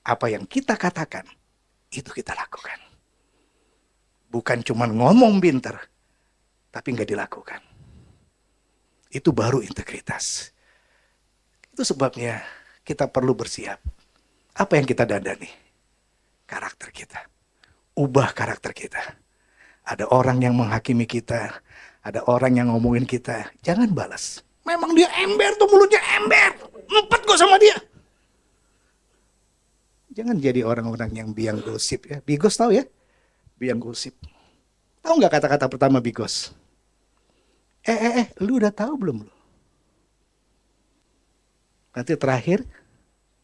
Apa yang kita katakan, itu kita lakukan. Bukan cuma ngomong pinter, tapi nggak dilakukan. Itu baru integritas. Itu sebabnya kita perlu bersiap. Apa yang kita dandani? Karakter kita. Ubah karakter kita. Ada orang yang menghakimi kita, ada orang yang ngomongin kita, jangan balas. Memang dia ember tuh, mulutnya ember. Empet kok sama dia. Jangan jadi orang-orang yang biang gosip ya. Bigos tahu ya? Biang gosip. Tahu nggak kata-kata pertama bigos? Lu udah tahu belum lu? Nanti terakhir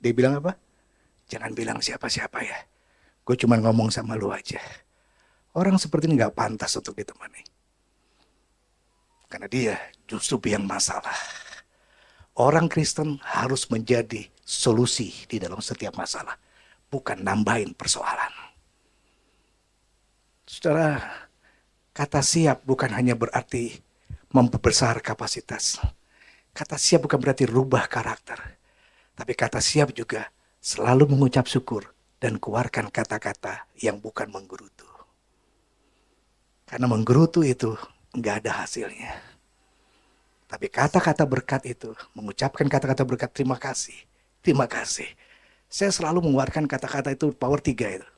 dia bilang apa? Jangan bilang siapa-siapa ya. Gue cuma ngomong sama lu aja. Orang seperti ini nggak pantas untuk ditemani. Karena dia justru biang masalah. Orang Kristen harus menjadi solusi di dalam setiap masalah. Bukan nambahin persoalan. Saudara, kata siap bukan hanya berarti memperbesar kapasitas. Kata siap bukan berarti rubah karakter. Tapi kata siap juga selalu mengucap syukur dan keluarkan kata-kata yang bukan menggerutu. Karena menggerutu itu nggak ada hasilnya. Tapi kata-kata berkat itu, mengucapkan kata-kata berkat terima kasih, Terima kasih. Saya selalu mengeluarkan kata-kata itu power 3 itu.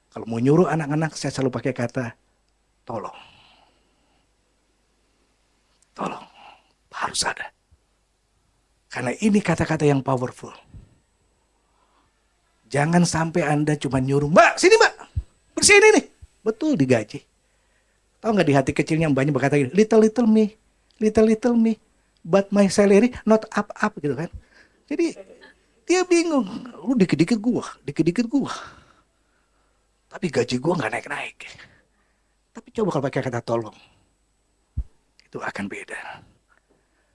Kalau mau nyuruh anak-anak, saya selalu pakai kata tolong. Tolong. Harus ada. Karena ini kata-kata yang powerful. Jangan sampai Anda cuma nyuruh, Mbak, sini Mbak, bersihin ini. Betul, digaji. Tahu nggak di hati kecilnya yang banyak berkata gini, little me, but my salary not up gitu kan. Jadi dia bingung, lu dikit-dikit gua. Tapi gaji gua nggak naik-naik. Tapi coba kalau pakai kata tolong, itu akan beda.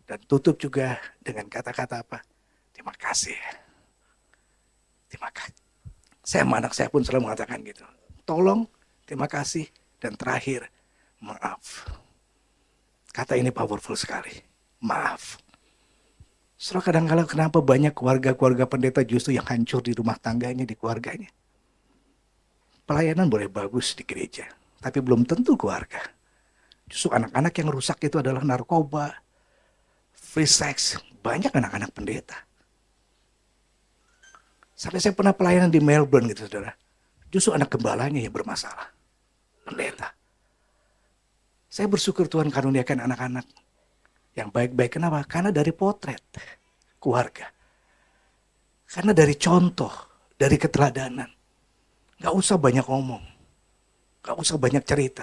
Dan tutup juga dengan kata-kata apa? Terima kasih. Terima kasih. Saya sama anak saya pun selalu mengatakan gitu. Tolong, terima kasih, dan terakhir, maaf. Kata ini powerful sekali. Maaf. Soalnya kadang-kadang kenapa banyak keluarga-keluarga pendeta justru yang hancur di rumah tangganya, di keluarganya. Pelayanan boleh bagus di gereja, tapi belum tentu keluarga. Justru anak-anak yang rusak itu adalah narkoba, free sex. Banyak anak-anak pendeta. Sampai saya pernah pelayanan di Melbourne gitu saudara. Justru anak gembalanya yang bermasalah. Pendeta. Saya bersyukur Tuhan karuniakan anak-anak yang baik-baik. Kenapa? Karena dari potret keluarga. Karena dari contoh, dari keteladanan. Gak usah banyak ngomong. Gak usah banyak cerita.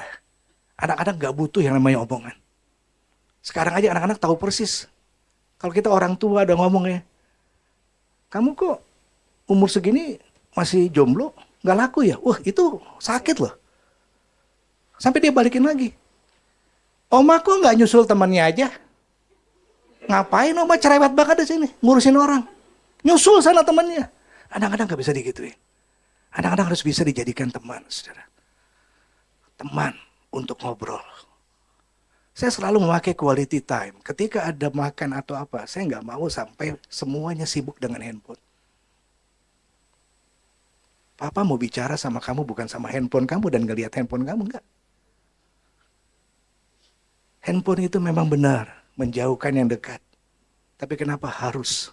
Anak-anak gak butuh yang namanya omongan. Sekarang aja anak-anak tahu persis. Kalau kita orang tua ada ngomongnya, kamu kok umur segini masih jomblo, gak laku ya? Wah itu sakit loh. Sampai dia balikin lagi. Oma kok gak nyusul temannya aja? Ngapain Oma cerewet banget di sini ngurusin orang? Nyusul sana temannya. Anak-anak gak bisa digituin. Anak-anak harus bisa dijadikan teman, saudara. Teman untuk ngobrol. Saya selalu memakai quality time. Ketika ada makan atau apa, saya nggak mau sampai semuanya sibuk dengan handphone. Papa mau bicara sama kamu bukan sama handphone kamu dan ngelihat handphone kamu, enggak. Handphone itu memang benar menjauhkan yang dekat. Tapi kenapa harus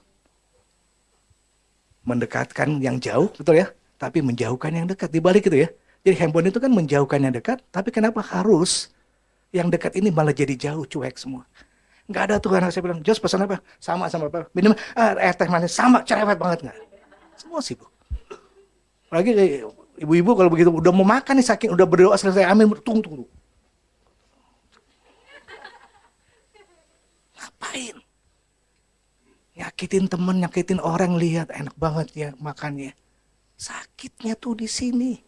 mendekatkan yang jauh, betul ya? Tapi menjauhkan yang dekat, dibalik itu ya. Jadi handphone itu kan menjauhkan yang dekat, tapi kenapa harus yang dekat ini malah jadi jauh, cuek semua. Nggak ada tuh anak saya bilang, Jos pesan apa? Sama apa? Minum teh manis, sama, cerewet banget nggak? Semua sibuk. Apalagi ibu-ibu kalau begitu udah mau makan nih saking udah berdoa selesai amin, tunggu. Ngapain? Nyakitin temen, nyakitin orang, lihat enak banget ya makannya. Sakitnya tuh di sini.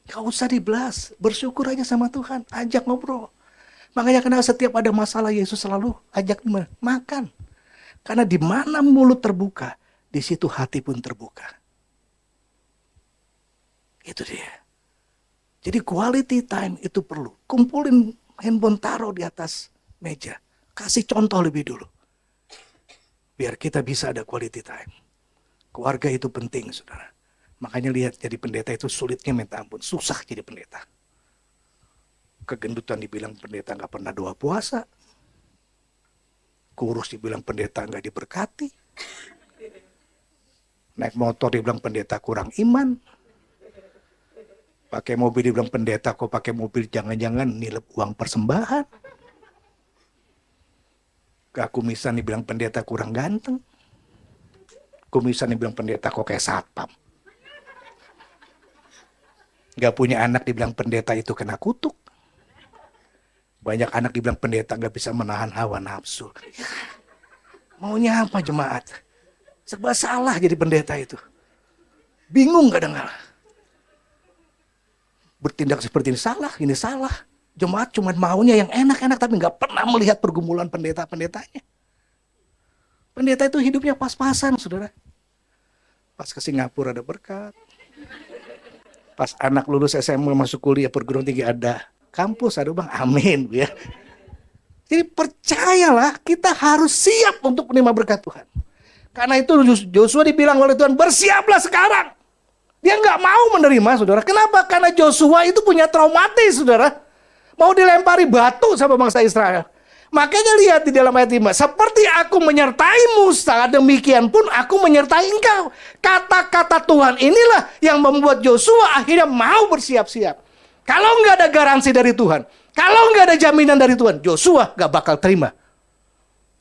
Gak usah diblas, bersyukur aja sama Tuhan, ajak ngobrol. Makanya kenapa setiap ada masalah Yesus selalu ajak makan. Karena di mana mulut terbuka, di situ hati pun terbuka. Itu dia. Jadi quality time itu perlu. Kumpulin handphone, taruh di atas meja. Kasih contoh lebih dulu. Biar kita bisa ada quality time. Keluarga itu penting, saudara. Makanya lihat jadi pendeta itu sulitnya minta ampun. Susah jadi pendeta. Kegendutan dibilang pendeta gak pernah doa puasa. Kurus dibilang pendeta gak diberkati. Naik motor dibilang pendeta kurang iman. Pakai mobil dibilang pendeta kok pakai mobil jangan-jangan nilep uang persembahan. Kumisan dibilang pendeta kurang ganteng. Kumisan dibilang pendeta kok kayak satpam. Gak punya anak dibilang pendeta itu kena kutuk. Banyak anak dibilang pendeta gak bisa menahan hawa nafsu. Maunya apa jemaat? Serba salah jadi pendeta itu. Bingung kadang-kadang. Bertindak seperti ini salah. Jemaat cuma maunya yang enak-enak tapi gak pernah melihat pergumulan pendeta-pendetanya. Pendeta itu hidupnya pas-pasan, saudara. Pas ke Singapura ada berkat. Pas anak lulus SMA masuk kuliah perguruan tinggi ada kampus, ada bang, amin ya. Jadi percayalah kita harus siap untuk menerima berkat Tuhan. Karena itu Joshua dibilang oleh Tuhan, bersiaplah sekarang. Dia nggak mau menerima, saudara. Kenapa? Karena Joshua itu punya traumatis, saudara. Mau dilempari batu sama bangsa Israel. Makanya lihat di dalam ayat 5. Seperti aku menyertai Musa, demikian pun aku menyertai engkau. Kata-kata Tuhan inilah yang membuat Yosua akhirnya mau bersiap-siap. Kalau nggak ada garansi dari Tuhan, kalau nggak ada jaminan dari Tuhan, Yosua nggak bakal terima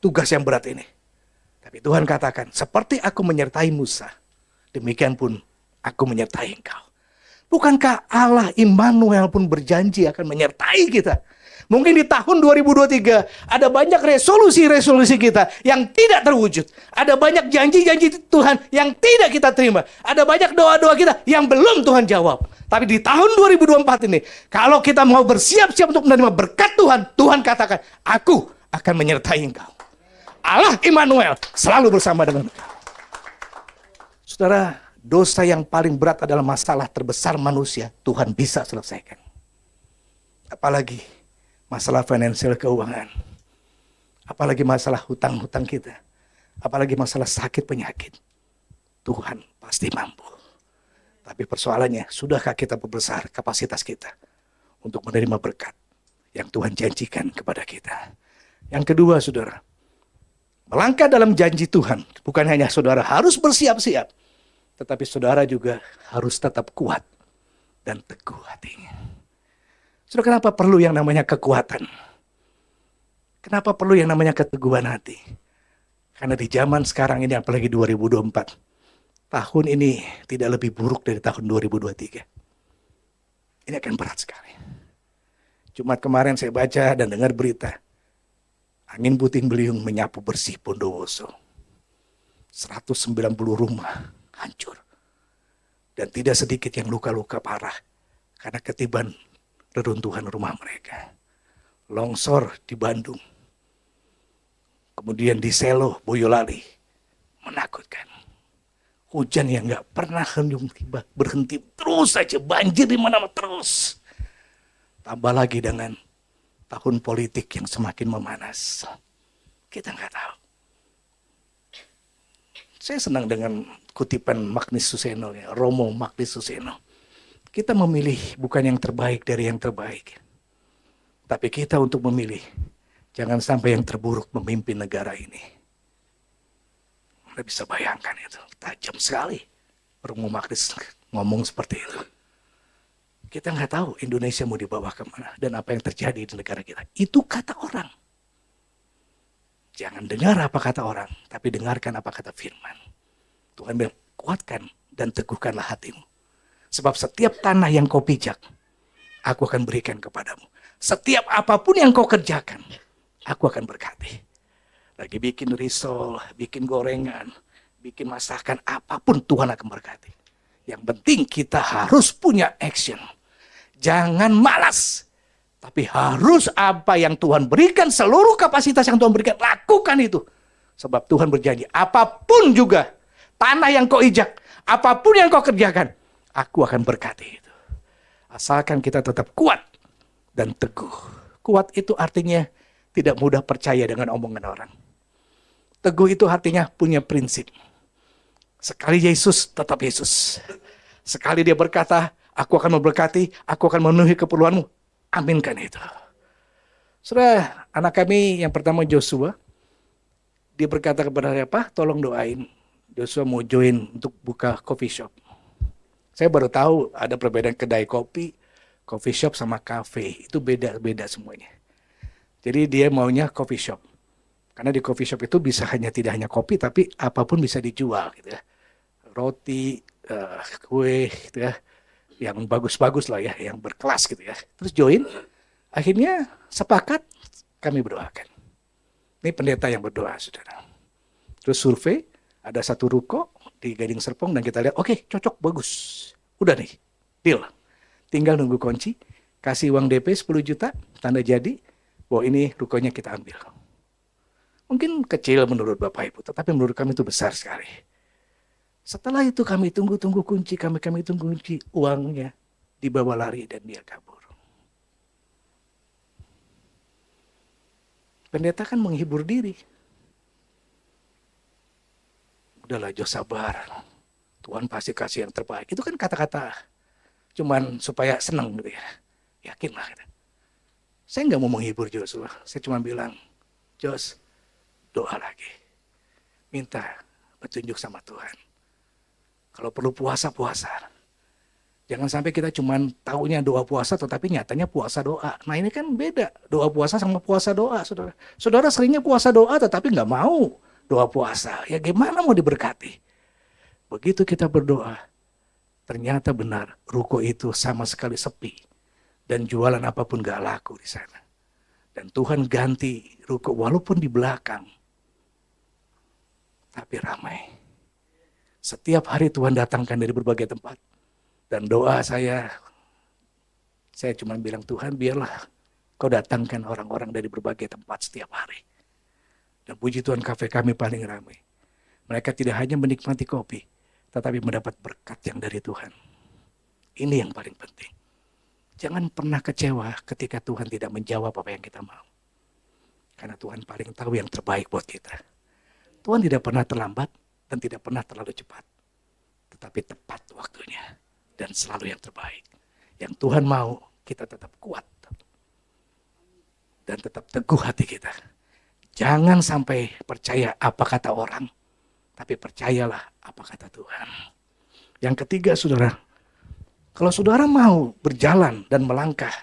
tugas yang berat ini. Tapi Tuhan katakan, seperti aku menyertai Musa, demikian pun aku menyertai engkau. Bukankah Allah Immanuel pun berjanji akan menyertai kita? Mungkin di tahun 2023 ada banyak resolusi-resolusi kita yang tidak terwujud. Ada banyak janji-janji Tuhan yang tidak kita terima. Ada banyak doa-doa kita yang belum Tuhan jawab. Tapi di tahun 2024 ini, kalau kita mau bersiap-siap untuk menerima berkat Tuhan, Tuhan katakan, aku akan menyertai engkau. Allah Immanuel selalu bersama dengan engkau. Saudara, dosa yang paling berat adalah masalah terbesar manusia. Tuhan bisa selesaikan. Apalagi masalah finansial keuangan. Apalagi masalah hutang-hutang kita. Apalagi masalah sakit penyakit. Tuhan pasti mampu. Tapi persoalannya, sudahkah kita membesar kapasitas kita untuk menerima berkat yang Tuhan janjikan kepada kita? Yang kedua, saudara, melangkah dalam janji Tuhan, bukan hanya saudara harus bersiap-siap, tetapi saudara juga harus tetap kuat dan teguh hatinya. Saudara, kenapa perlu yang namanya kekuatan? Kenapa perlu yang namanya keteguhan hati? Karena di zaman sekarang ini, apalagi 2024, tahun ini tidak lebih buruk dari tahun 2023. Ini akan berat sekali. Jumat kemarin saya baca dan dengar berita, angin puting beliung menyapu bersih Bondowoso. 190 rumah hancur. Dan tidak sedikit yang luka-luka parah karena ketiban reruntuhan rumah mereka. Longsor di Bandung. Kemudian di Selo, Boyolali. Menakutkan. Hujan yang nggak pernah berhenti. Terus saja banjir di mana-mana terus. Tambah lagi dengan tahun politik yang semakin memanas. Kita nggak tahu. Saya senang dengan kutipan Magnis Suseno, ya, Romo Magnis Suseno. Kita memilih bukan yang terbaik dari yang terbaik. Tapi kita untuk memilih, jangan sampai yang terburuk memimpin negara ini. Anda bisa bayangkan itu, tajam sekali. Romo Magnis ngomong seperti itu. Kita nggak tahu Indonesia mau dibawa kemana dan apa yang terjadi di negara kita. Itu kata orang. Jangan dengar apa kata orang, tapi dengarkan apa kata firman. Tuhan bilang, kuatkan dan teguhkanlah hatimu. Sebab setiap tanah yang kau pijak, aku akan berikan kepadamu. Setiap apapun yang kau kerjakan, aku akan berkati. Lagi bikin risol, bikin gorengan, bikin masakan, apapun Tuhan akan berkati. Yang penting kita harus punya action. Jangan malas. Tapi harus apa yang Tuhan berikan, seluruh kapasitas yang Tuhan berikan, lakukan itu. Sebab Tuhan berjanji, apapun juga, tanah yang kau ijak, apapun yang kau kerjakan, aku akan berkati itu. Asalkan kita tetap kuat dan teguh. Kuat itu artinya tidak mudah percaya dengan omongan orang. Teguh itu artinya punya prinsip. Sekali Yesus, tetap Yesus. Sekali dia berkata, aku akan memberkati, aku akan memenuhi keperluanmu. Aminkan itu. Saudara, anak kami yang pertama Joshua, dia berkata kepada saya, Pak, tolong doain. Joshua mau join untuk buka coffee shop. Saya baru tahu ada perbedaan kedai kopi, coffee shop sama cafe. Itu beda-beda semuanya. Jadi dia maunya coffee shop. Karena di coffee shop itu tidak hanya kopi, tapi apapun bisa dijual. Gitu ya. Roti, kue, gitu ya. Yang bagus-bagus lah ya, yang berkelas gitu ya. Terus join, akhirnya sepakat, kami berdoakan. Ini pendeta yang berdoa, saudara. Terus survei, ada satu ruko di Gading Serpong dan kita lihat, oke, cocok, bagus. Udah nih, deal. Tinggal nunggu kunci, kasih uang DP 10 juta, tanda jadi, bahwa ini rukonya kita ambil. Mungkin kecil menurut Bapak Ibu, tetapi menurut kami itu besar sekali. Setelah itu kami tunggu kunci, kami tunggu kunci, uangnya dibawa lari dan dia kabur. Pendeta kan menghibur diri. Udahlah Jo, sabar. Tuhan pasti kasih yang terbaik. Itu kan kata-kata cuman supaya senang gitu ya. Yakinlah. Saya nggak mau menghibur Joshua. Saya cuma bilang, Jos, doa lagi. Minta petunjuk sama Tuhan. Kalau perlu puasa, puasa. Jangan sampai kita cuman taunya doa puasa tetapi nyatanya puasa doa. Nah ini kan beda. Doa puasa sama puasa doa, saudara. Saudara seringnya puasa doa tetapi nggak mau doa puasa. Ya gimana mau diberkati? Begitu kita berdoa, ternyata benar ruko itu sama sekali sepi. Dan jualan apapun nggak laku di sana. Dan Tuhan ganti ruko walaupun di belakang. Tapi ramai. Setiap hari Tuhan datangkan dari berbagai tempat. Dan doa saya cuma bilang, Tuhan biarlah kau datangkan orang-orang dari berbagai tempat setiap hari. Dan puji Tuhan, kafe kami paling ramai. Mereka tidak hanya menikmati kopi, tetapi mendapat berkat yang dari Tuhan. Ini yang paling penting. Jangan pernah kecewa ketika Tuhan tidak menjawab apa yang kita mau. Karena Tuhan paling tahu yang terbaik buat kita. Tuhan tidak pernah terlambat dan tidak pernah terlalu cepat. Tetapi tepat waktunya. Dan selalu yang terbaik. Yang Tuhan mau, kita tetap kuat. Dan tetap teguh hati kita. Jangan sampai percaya apa kata orang. Tapi percayalah apa kata Tuhan. Yang ketiga, saudara. Kalau saudara mau berjalan dan melangkah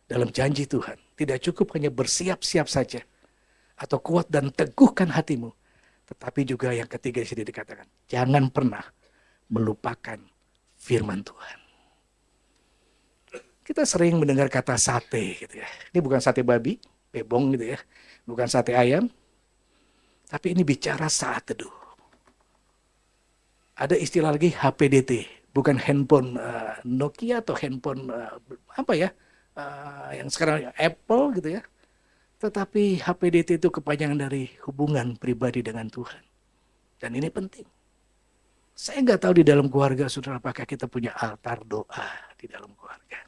dalam janji Tuhan. Tidak cukup hanya bersiap-siap saja. Atau kuat dan teguhkan hatimu. Tetapi juga yang ketiga di sini dikatakan. Jangan pernah melupakan firman Tuhan. Kita sering mendengar kata sate gitu ya. Ini bukan sate babi, bebong gitu ya. Bukan sate ayam. Tapi ini bicara saat teduh. Ada istilah lagi HPDT. Bukan handphone Nokia atau handphone yang sekarang Apple gitu ya. Tetapi HPDT itu kepanjangan dari hubungan pribadi dengan Tuhan. Dan ini penting. Saya nggak tahu di dalam keluarga, saudara, apakah kita punya altar doa di dalam keluarga.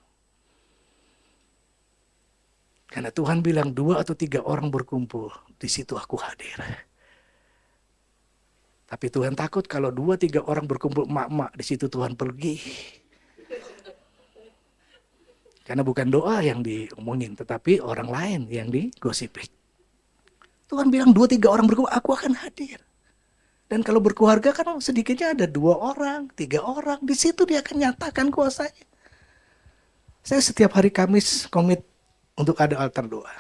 Karena Tuhan bilang 2 atau 3 orang berkumpul, di situ aku hadir. Tapi Tuhan takut kalau 2-3 orang berkumpul emak-emak, di situ Tuhan pergi. Karena bukan doa yang diomongin, tetapi orang lain yang digosipin. Tuhan bilang 2-3 orang berkumpul, aku akan hadir. Dan kalau berkeluarga kan sedikitnya ada 2 orang, 3 orang. Di situ dia akan nyatakan kuasanya. Saya setiap hari Kamis komit untuk ada altar doa.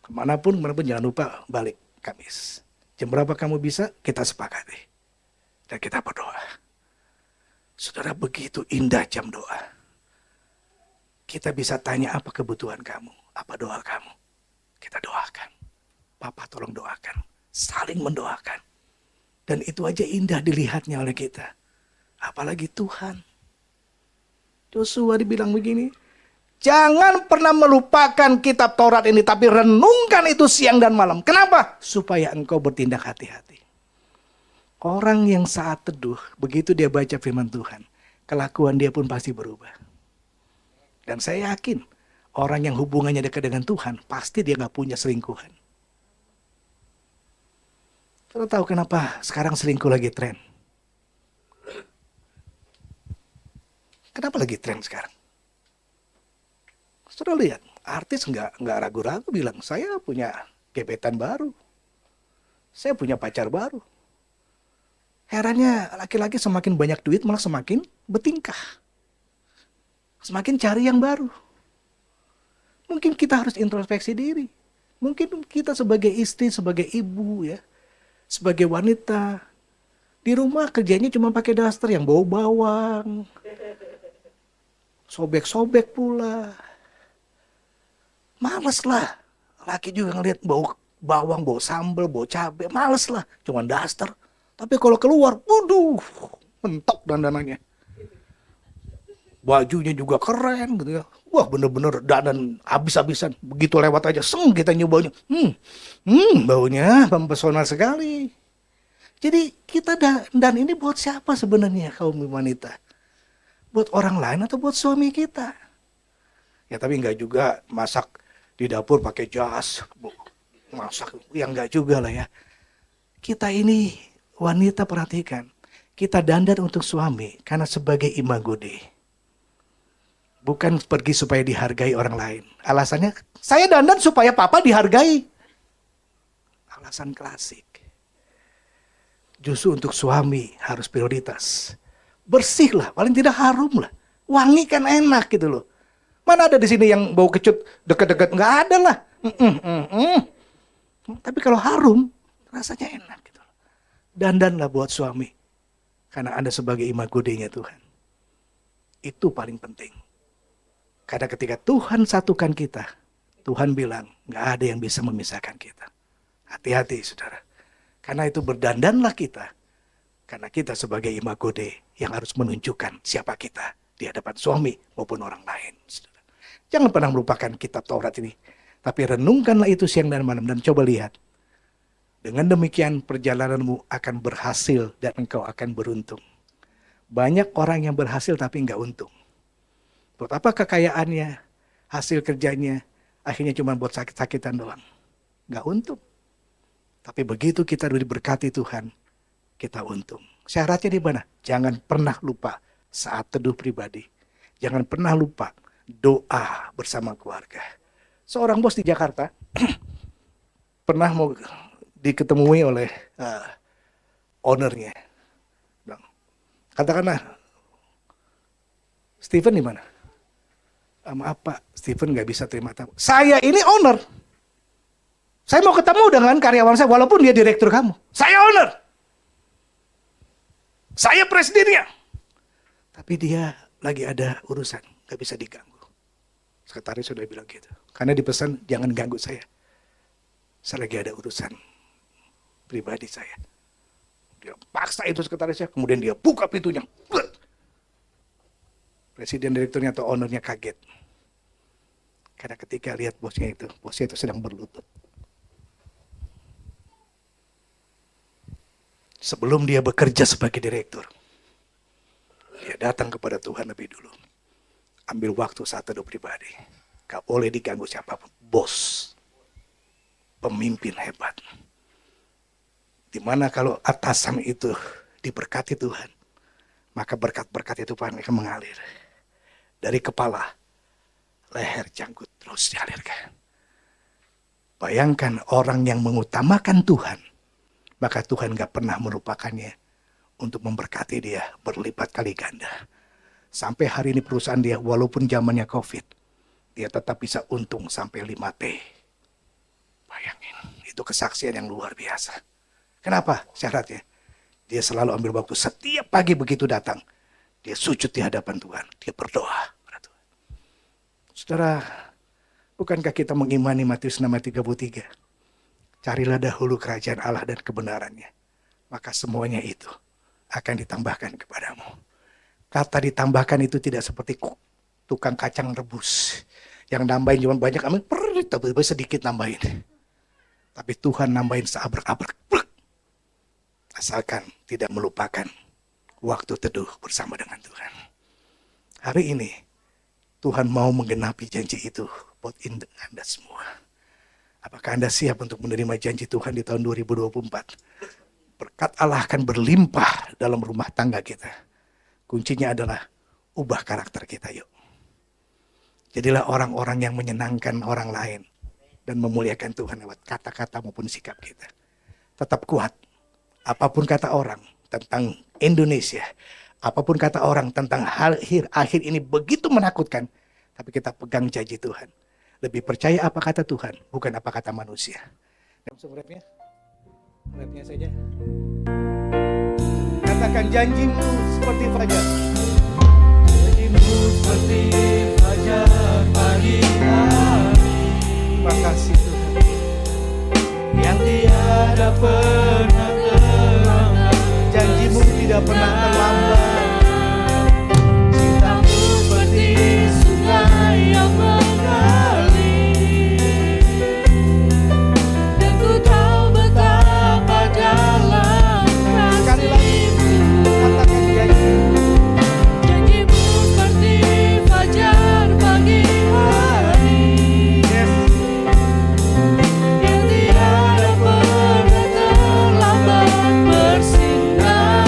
Kemanapun jangan lupa balik Kamis. Jam berapa kamu bisa, kita sepakati. Dan kita berdoa. Saudara, begitu indah jam doa. Kita bisa tanya apa kebutuhan kamu, apa doa kamu. Kita doakan. Papa tolong doakan. Saling mendoakan. Dan itu aja indah dilihatnya oleh kita. Apalagi Tuhan. Yosua dibilang begini. Jangan pernah melupakan kitab Taurat ini. Tapi renungkan itu siang dan malam. Kenapa? Supaya engkau bertindak hati-hati. Orang yang saat teduh. Begitu dia baca firman Tuhan. Kelakuan dia pun pasti berubah. Dan saya yakin. Orang yang hubungannya dekat dengan Tuhan. Pasti dia gak punya selingkuhan. Saudara tahu kenapa sekarang selingkuh lagi tren? Kenapa lagi tren sekarang? Saudara lihat, artis nggak ragu-ragu bilang, saya punya gebetan baru. Saya punya pacar baru. Herannya laki-laki semakin banyak duit malah semakin bertingkah. Semakin cari yang baru. Mungkin kita harus introspeksi diri. Mungkin kita sebagai istri, sebagai ibu ya. Sebagai wanita, di rumah kerjanya cuma pakai daster yang bau bawang. Sobek-sobek pula. Males lah. Laki juga ngeliat bau bawang, bau sambal, bau cabai. Males lah. Cuma daster. Tapi kalau keluar, waduh, mentok dandanannya. Bajunya juga keren gitu ya. Wah bener-bener dandan habis-habisan. Begitu lewat aja, kita nyobanya. Baunya mempesona sekali. Jadi kita dan ini buat siapa sebenarnya kaum wanita? Buat orang lain atau buat suami kita? Ya tapi enggak juga masak di dapur pakai jas. Masak, ya enggak juga lah ya. Kita ini wanita perhatikan. Kita dandan untuk suami karena sebagai imago Dei. Bukan pergi supaya dihargai orang lain. Alasannya, saya dandan supaya papa dihargai. alasan klasik. Justru untuk suami harus prioritas. Bersih lah, paling tidak harum lah. Wangi kan enak gitu loh. Mana ada di sini yang bau kecut deket-deket? Nggak ada lah. Tapi kalau harum, rasanya enak gitu loh. Dandanlah buat suami. Karena Anda sebagai imagodenya Tuhan. Itu paling penting. Karena ketika Tuhan satukan kita, Tuhan bilang, nggak ada yang bisa memisahkan kita. Hati-hati saudara. Karena itu berdandanlah kita. Karena kita sebagai imagode yang harus menunjukkan siapa kita di hadapan suami maupun orang lain. Saudara. Jangan pernah melupakan kitab Taurat ini. Tapi renungkanlah itu siang dan malam dan coba lihat. Dengan demikian perjalananmu akan berhasil dan engkau akan beruntung. Banyak orang yang berhasil tapi nggak untung. Buat apa kekayaannya, hasil kerjanya, akhirnya cuma buat sakit-sakitan doang. Nggak untung. Tapi begitu kita diberkati Tuhan, kita untung. Syaratnya di mana? Jangan pernah lupa saat teduh pribadi. Jangan pernah lupa doa bersama keluarga. Seorang bos di Jakarta pernah mau diketemui oleh ownernya. Bilang, katakanlah, Steven di mana? Maaf Pak, Steven nggak bisa terima tamu. Saya ini owner. Saya mau ketemu dengan karyawan saya walaupun dia direktur kamu. Saya owner. Saya presidennya. Tapi dia lagi ada urusan, nggak bisa diganggu. Sekretaris sudah bilang gitu. Karena dipesan jangan ganggu saya. Saya lagi ada urusan pribadi saya. Dia paksa itu sekretarisnya, kemudian dia buka pintunya. Presiden direkturnya atau ownernya kaget. Karena ketika lihat bosnya itu sedang berlutut. Sebelum dia bekerja sebagai direktur, dia datang kepada Tuhan lebih dulu. Ambil waktu saat teduh pribadi. Gak boleh diganggu siapapun. Bos. Pemimpin hebat. Dimana kalau atasan itu diberkati Tuhan, maka berkat-berkat itu akan mengalir. Dari kepala, leher, janggut terus dialirkan. Bayangkan orang yang mengutamakan Tuhan, maka Tuhan gak pernah melupakannya untuk memberkati dia berlipat kali ganda. Sampai hari ini perusahaan dia, walaupun zamannya COVID, dia tetap bisa untung sampai 5T. Bayangin, itu kesaksian yang luar biasa. Kenapa syaratnya? Dia selalu ambil waktu setiap pagi begitu datang. Dia sujud di hadapan Tuhan, dia berdoa pada Tuhan. Saudara, bukankah kita mengimani Matius 6:33? Carilah dahulu kerajaan Allah dan kebenarannya. Maka semuanya itu akan ditambahkan kepadamu. Kata ditambahkan itu tidak seperti tukang kacang rebus. Yang nambahin cuma banyak, tapi sedikit nambahin. Tapi Tuhan nambahin seabrek-abrek. Asalkan tidak melupakan waktu teduh bersama dengan Tuhan. Hari ini Tuhan mau menggenapi janji itu buat Anda semua. Apakah Anda siap untuk menerima janji Tuhan di tahun 2024? Berkat Allah akan berlimpah dalam rumah tangga kita. Kuncinya adalah ubah karakter kita, yuk. Jadilah orang-orang yang menyenangkan orang lain dan memuliakan Tuhan lewat kata-kata maupun sikap kita. Tetap kuat. Apapun kata orang tentang Indonesia, apapun kata orang tentang hal akhir ini begitu menakutkan, tapi kita pegang janji Tuhan. Lebih percaya apa kata Tuhan, bukan apa kata manusia. Langsung rapnya saja. Katakan janjimu seperti fajar. Janjimu seperti fajar pagi hari. Terima kasih Tuhan. Yang tiada pernah terlambat. Janjimu tidak pernah terlambat. Cintamu seperti sungai yang mengalir. Dan ku tahu betapa dalam Sekali lagi katakan janjimu. janjimu seperti fajar pagi hari. Yes. Yang tiada pernah terlambat bersinar.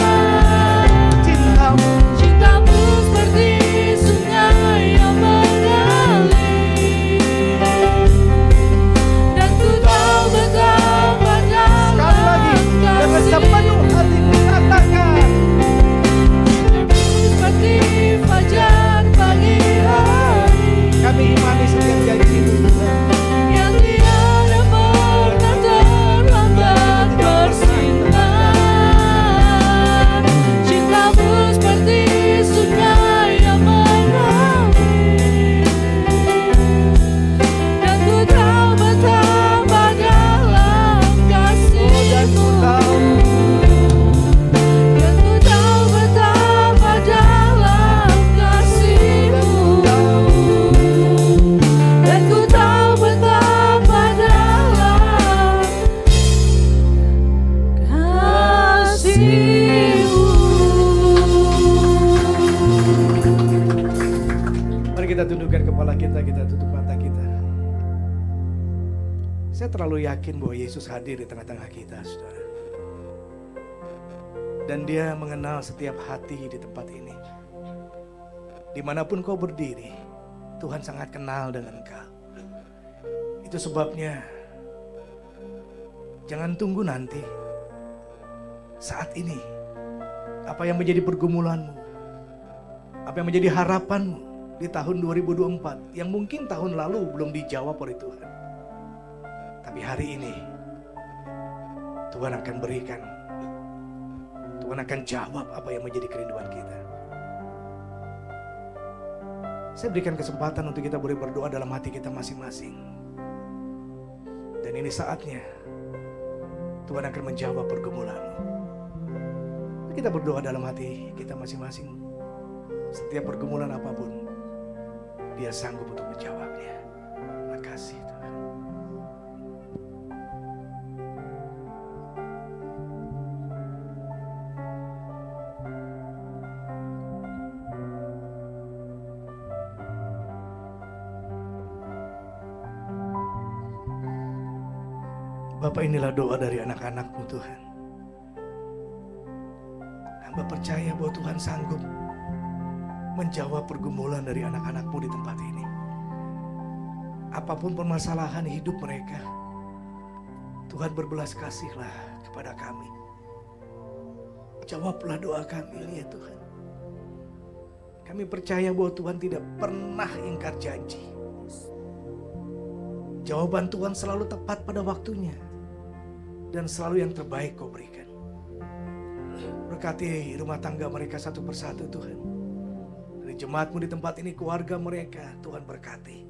kita tundukkan kepala kita tutup mata kita. Saya terlalu yakin bahwa Yesus hadir di tengah-tengah kita, saudara. Dan dia mengenal setiap hati di tempat ini. Dimanapun kau berdiri, Tuhan sangat kenal dengan kau. Itu sebabnya, jangan tunggu nanti. Saat ini, apa yang menjadi pergumulanmu, apa yang menjadi harapanmu di tahun 2024, yang mungkin tahun lalu belum dijawab oleh Tuhan. Tapi hari ini, Tuhan akan berikan, Tuhan akan jawab apa yang menjadi kerinduan kita. Saya berikan kesempatan untuk kita boleh berdoa dalam hati kita masing-masing. Dan ini saatnya Tuhan akan menjawab pergumulanmu. Kita berdoa dalam hati kita masing-masing. Setiap pergumulan apapun, Dia sanggup untuk menjawabnya. Terima kasih Tuhan. Bapak, inilah doa dari anak-anak-Mu Tuhan. Hamba percaya bahwa Tuhan sanggup menjawab pergumulan dari anak-anak-Mu di tempat ini. Apapun permasalahan hidup mereka, Tuhan berbelas kasihlah kepada kami. Jawablah doa kami ini ya Tuhan. Kami percaya bahwa Tuhan tidak pernah ingkar janji. Jawaban Tuhan selalu tepat pada waktunya. Dan selalu yang terbaik Kau berikan. Berkati rumah tangga mereka satu persatu Tuhan. Dari jemaat-Mu di tempat ini, keluarga mereka Tuhan berkati.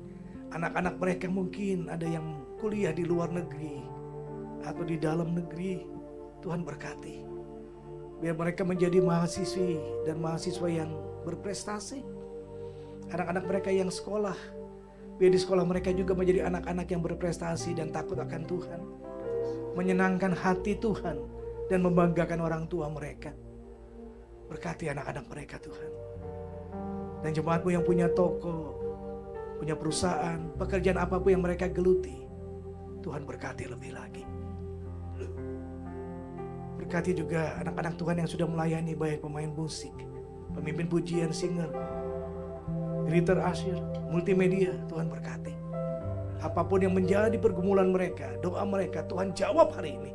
Anak-anak mereka mungkin ada yang kuliah di luar negeri atau di dalam negeri, Tuhan berkati. Biar mereka menjadi mahasiswi dan mahasiswa yang berprestasi. Anak-anak mereka yang sekolah, biar di sekolah mereka juga menjadi anak-anak yang berprestasi dan takut akan Tuhan. Menyenangkan hati Tuhan dan membanggakan orang tua mereka. Berkati anak-anak mereka Tuhan. Dan jemaat-Mu yang punya toko, punya perusahaan, pekerjaan apapun yang mereka geluti, Tuhan berkati lebih lagi. Berkati juga anak-anak Tuhan yang sudah melayani, baik pemain musik, pemimpin pujian, singer, greeter, usher, multimedia, Tuhan berkati. Apapun yang menjadi pergumulan mereka, doa mereka, Tuhan jawab hari ini.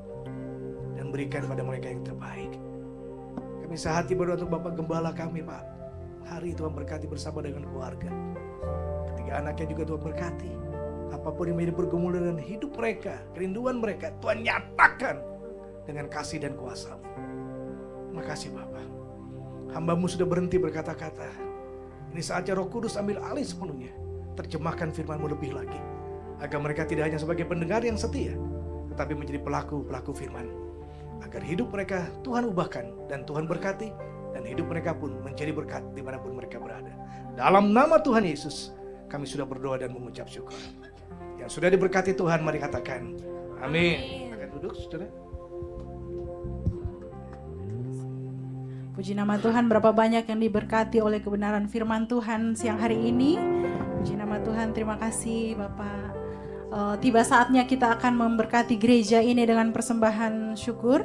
Dan berikan pada mereka yang terbaik. Kami sehati berdoa untuk Bapak Gembala kami Pak. Hari Tuhan berkati bersama dengan keluarga. Ketiga anaknya juga Tuhan berkati. Apapun yang menjadi pergumulan dan hidup mereka, kerinduan mereka, Tuhan nyatakan dengan kasih dan kuasa-Mu. Terima kasih Bapak. Hamba-Mu sudah berhenti berkata-kata. Ini saatnya Roh Kudus ambil alih sepenuhnya. Terjemahkan firman-Mu lebih lagi. Agar mereka tidak hanya sebagai pendengar yang setia, tetapi menjadi pelaku-pelaku firman. Agar hidup mereka Tuhan ubahkan dan Tuhan berkati, dan hidup mereka pun menjadi berkat dimanapun mereka berada. Dalam nama Tuhan Yesus, kami sudah berdoa dan mengucap syukur. Yang sudah diberkati Tuhan, mari katakan amin. Akan duduk saudara. Puji nama Tuhan, berapa banyak yang diberkati oleh kebenaran firman Tuhan siang hari ini. Puji nama Tuhan, terima kasih Bapak. Tiba saatnya kita akan memberkati gereja ini dengan persembahan syukur.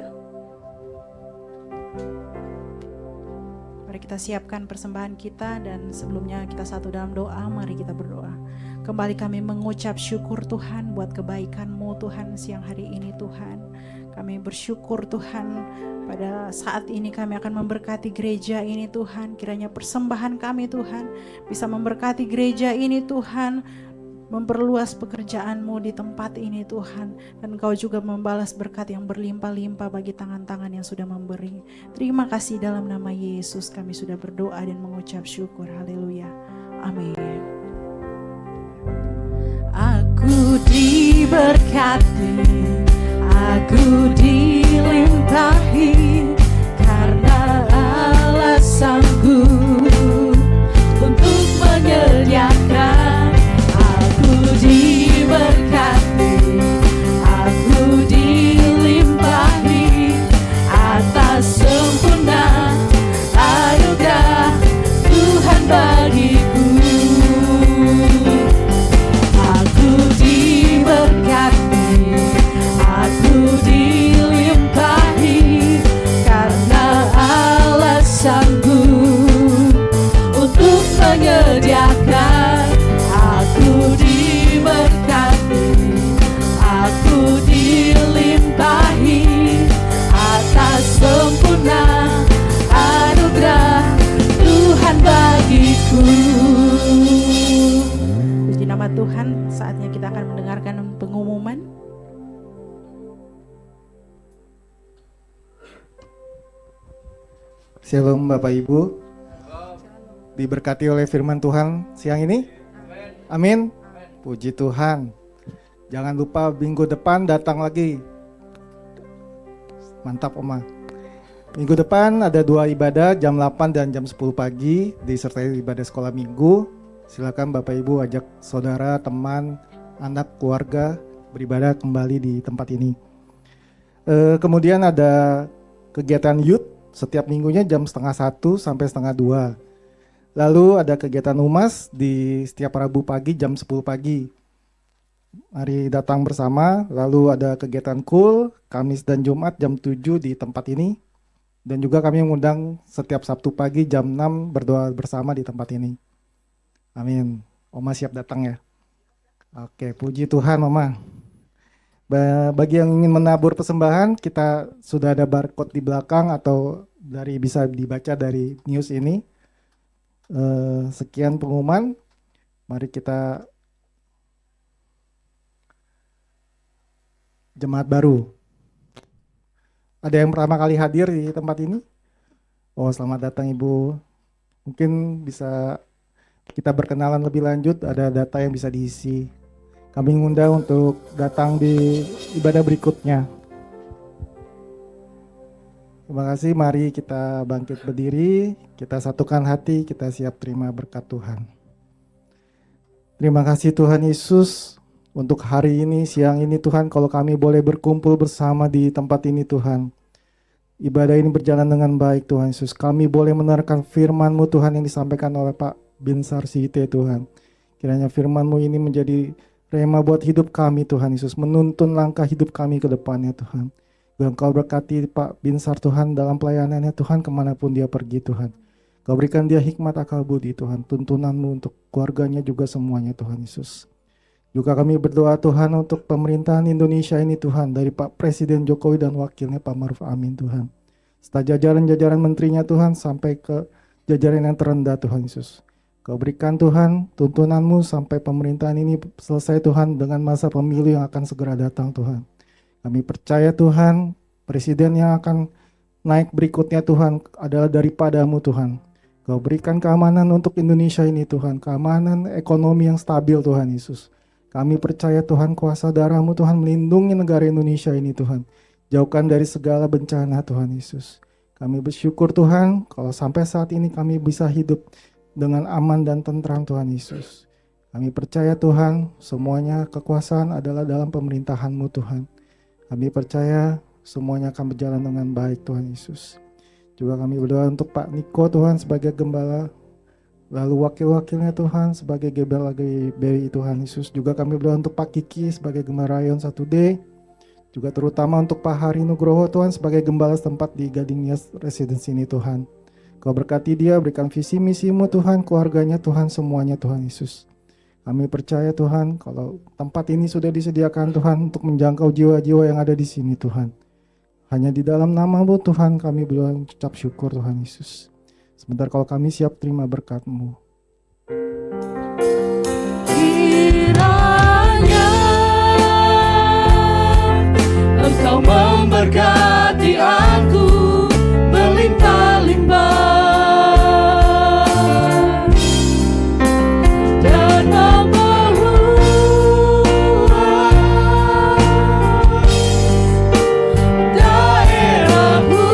Mari kita siapkan persembahan kita, dan sebelumnya kita satu dalam doa, mari kita berdoa. Kembali kami mengucap syukur Tuhan buat kebaikan-Mu Tuhan siang hari ini Tuhan. Kami bersyukur Tuhan, pada saat ini kami akan memberkati gereja ini Tuhan. Kiranya persembahan kami Tuhan bisa memberkati gereja ini Tuhan. Memperluas pekerjaan-Mu di tempat ini Tuhan. Dan Engkau juga membalas berkat yang berlimpah-limpah bagi tangan-tangan yang sudah memberi. Terima kasih, dalam nama Yesus kami sudah berdoa dan mengucap syukur. Haleluya. Amin. Aku diberkati, aku dilimpahi, karena Allah sanggup untuk menyediakan. Aku diberkati, aku dilimpahi atas sempurna anugerah Tuhan bagiku. menyediakan. Aku diberkati, aku dilimpahi atas sempurna anugerah Tuhan bagiku. Puji nama Tuhan, saatnya kita akan mendengarkan pengumuman. Shalom Bapak Ibu, diberkati oleh firman Tuhan siang ini. Amin. Puji Tuhan. Jangan lupa minggu depan datang lagi. Mantap Oma. Minggu depan ada 2 ibadah, jam 8 dan jam 10 pagi, disertai ibadah sekolah minggu. Silakan Bapak Ibu ajak saudara, teman, anak, keluarga beribadah kembali di tempat ini. Kemudian ada kegiatan youth setiap minggunya jam 12:30 sampai 12:30. Lalu ada kegiatan UMAS di setiap Rabu pagi jam 10 pagi. Mari datang bersama. Lalu ada kegiatan KUL Kamis dan Jumat jam 7 di tempat ini. Dan juga kami mengundang setiap Sabtu pagi jam 6 berdoa bersama di tempat ini. Amin. Oma siap datang ya? Oke, puji Tuhan Oma. Bagi yang ingin menabur persembahan, kita sudah ada barcode di belakang atau bisa dibaca dari news ini. Sekian pengumuman. Mari kita jemaat baru. Ada yang pertama kali hadir di tempat ini? Oh, selamat datang Ibu. Mungkin bisa kita berkenalan lebih lanjut, ada data yang bisa diisi. Kami mengundang untuk datang di ibadah berikutnya. Terima kasih, mari kita bangkit berdiri, kita satukan hati, kita siap terima berkat Tuhan. Terima kasih Tuhan Yesus untuk hari ini, siang ini Tuhan, kalau kami boleh berkumpul bersama di tempat ini Tuhan. Ibadah ini berjalan dengan baik Tuhan Yesus. Kami boleh menerangkan firman-Mu Tuhan yang disampaikan oleh Pak Binsar Sihite Tuhan. Kiranya firman-Mu ini menjadi rema buat hidup kami Tuhan Yesus, menuntun langkah hidup kami ke depannya Tuhan. Biar Engkau berkati Pak Binsar Tuhan dalam pelayanannya Tuhan, kemanapun dia pergi Tuhan. Kau berikan dia hikmat akal budi Tuhan, tuntunan-Mu untuk keluarganya juga semuanya Tuhan Yesus. Juga kami berdoa Tuhan untuk pemerintahan Indonesia ini Tuhan, dari Pak Presiden Jokowi dan wakilnya Pak Maruf Amin Tuhan. Serta jajaran-jajaran menterinya Tuhan sampai ke jajaran yang terendah Tuhan Yesus. Kau berikan Tuhan tuntunan-Mu sampai pemerintahan ini selesai Tuhan dengan masa pemilu yang akan segera datang Tuhan. Kami percaya Tuhan, presiden yang akan naik berikutnya Tuhan adalah daripada-Mu Tuhan. Kau berikan keamanan untuk Indonesia ini Tuhan, keamanan ekonomi yang stabil Tuhan Yesus. Kami percaya Tuhan kuasa darah-Mu Tuhan melindungi negara Indonesia ini Tuhan. Jauhkan dari segala bencana Tuhan Yesus. Kami bersyukur Tuhan kalau sampai saat ini kami bisa hidup dengan aman dan tentram Tuhan Yesus. Kami percaya Tuhan semuanya kekuasaan adalah dalam pemerintahan-Mu Tuhan. Kami percaya semuanya akan berjalan dengan baik Tuhan Yesus. Juga kami berdoa untuk Pak Niko Tuhan sebagai gembala, lalu wakil-wakilnya Tuhan sebagai gembala GBI Tuhan Yesus. Juga kami berdoa untuk Pak Kiki sebagai gembala Rayon 1D. Juga terutama untuk Pak Hari Nugroho Tuhan sebagai gembala setempat di Gading Nias Residence ini Tuhan. Kau berkati dia, berikan visi misi-Mu Tuhan, keluarganya Tuhan, semuanya Tuhan Yesus. Kami percaya Tuhan kalau tempat ini sudah disediakan Tuhan untuk menjangkau jiwa-jiwa yang ada di sini Tuhan. Hanya di dalam nama-Mu Tuhan kami berucap syukur Tuhan Yesus. Sebentar kalau kami siap terima berkat-Mu. Kiranya Engkau memberkati aku berlimpah-limpah dan memperluas daerah-Mu.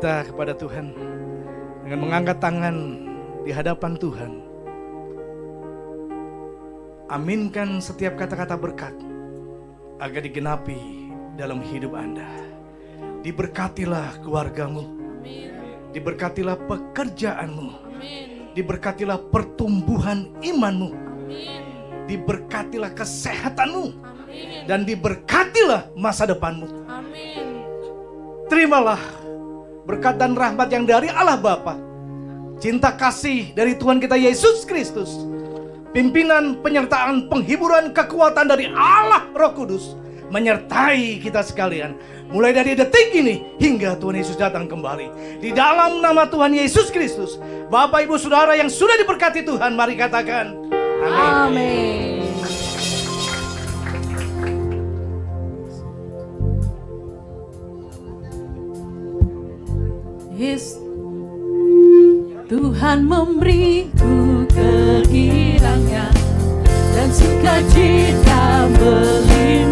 kita kepada Tuhan dengan mengangkat tangan di hadapan Tuhan. Aminkan setiap kata-kata berkat agar digenapi dalam hidup Anda. Diberkatilah keluargamu, diberkatilah pekerjaanmu, diberkatilah pertumbuhan imanmu, diberkatilah kesehatanmu, dan diberkatilah masa depanmu. Terimalah berkat dan rahmat yang dari Allah Bapa, cinta kasih dari Tuhan kita Yesus Kristus, pimpinan, penyertaan, penghiburan, kekuatan dari Allah Roh Kudus menyertai kita sekalian, mulai dari detik ini hingga Tuhan Yesus datang kembali. Di dalam nama Tuhan Yesus Kristus, Bapak Ibu Saudara yang sudah diberkati Tuhan, mari katakan amin. Tuhan memberiku kegirangan dan sukacita melimpah.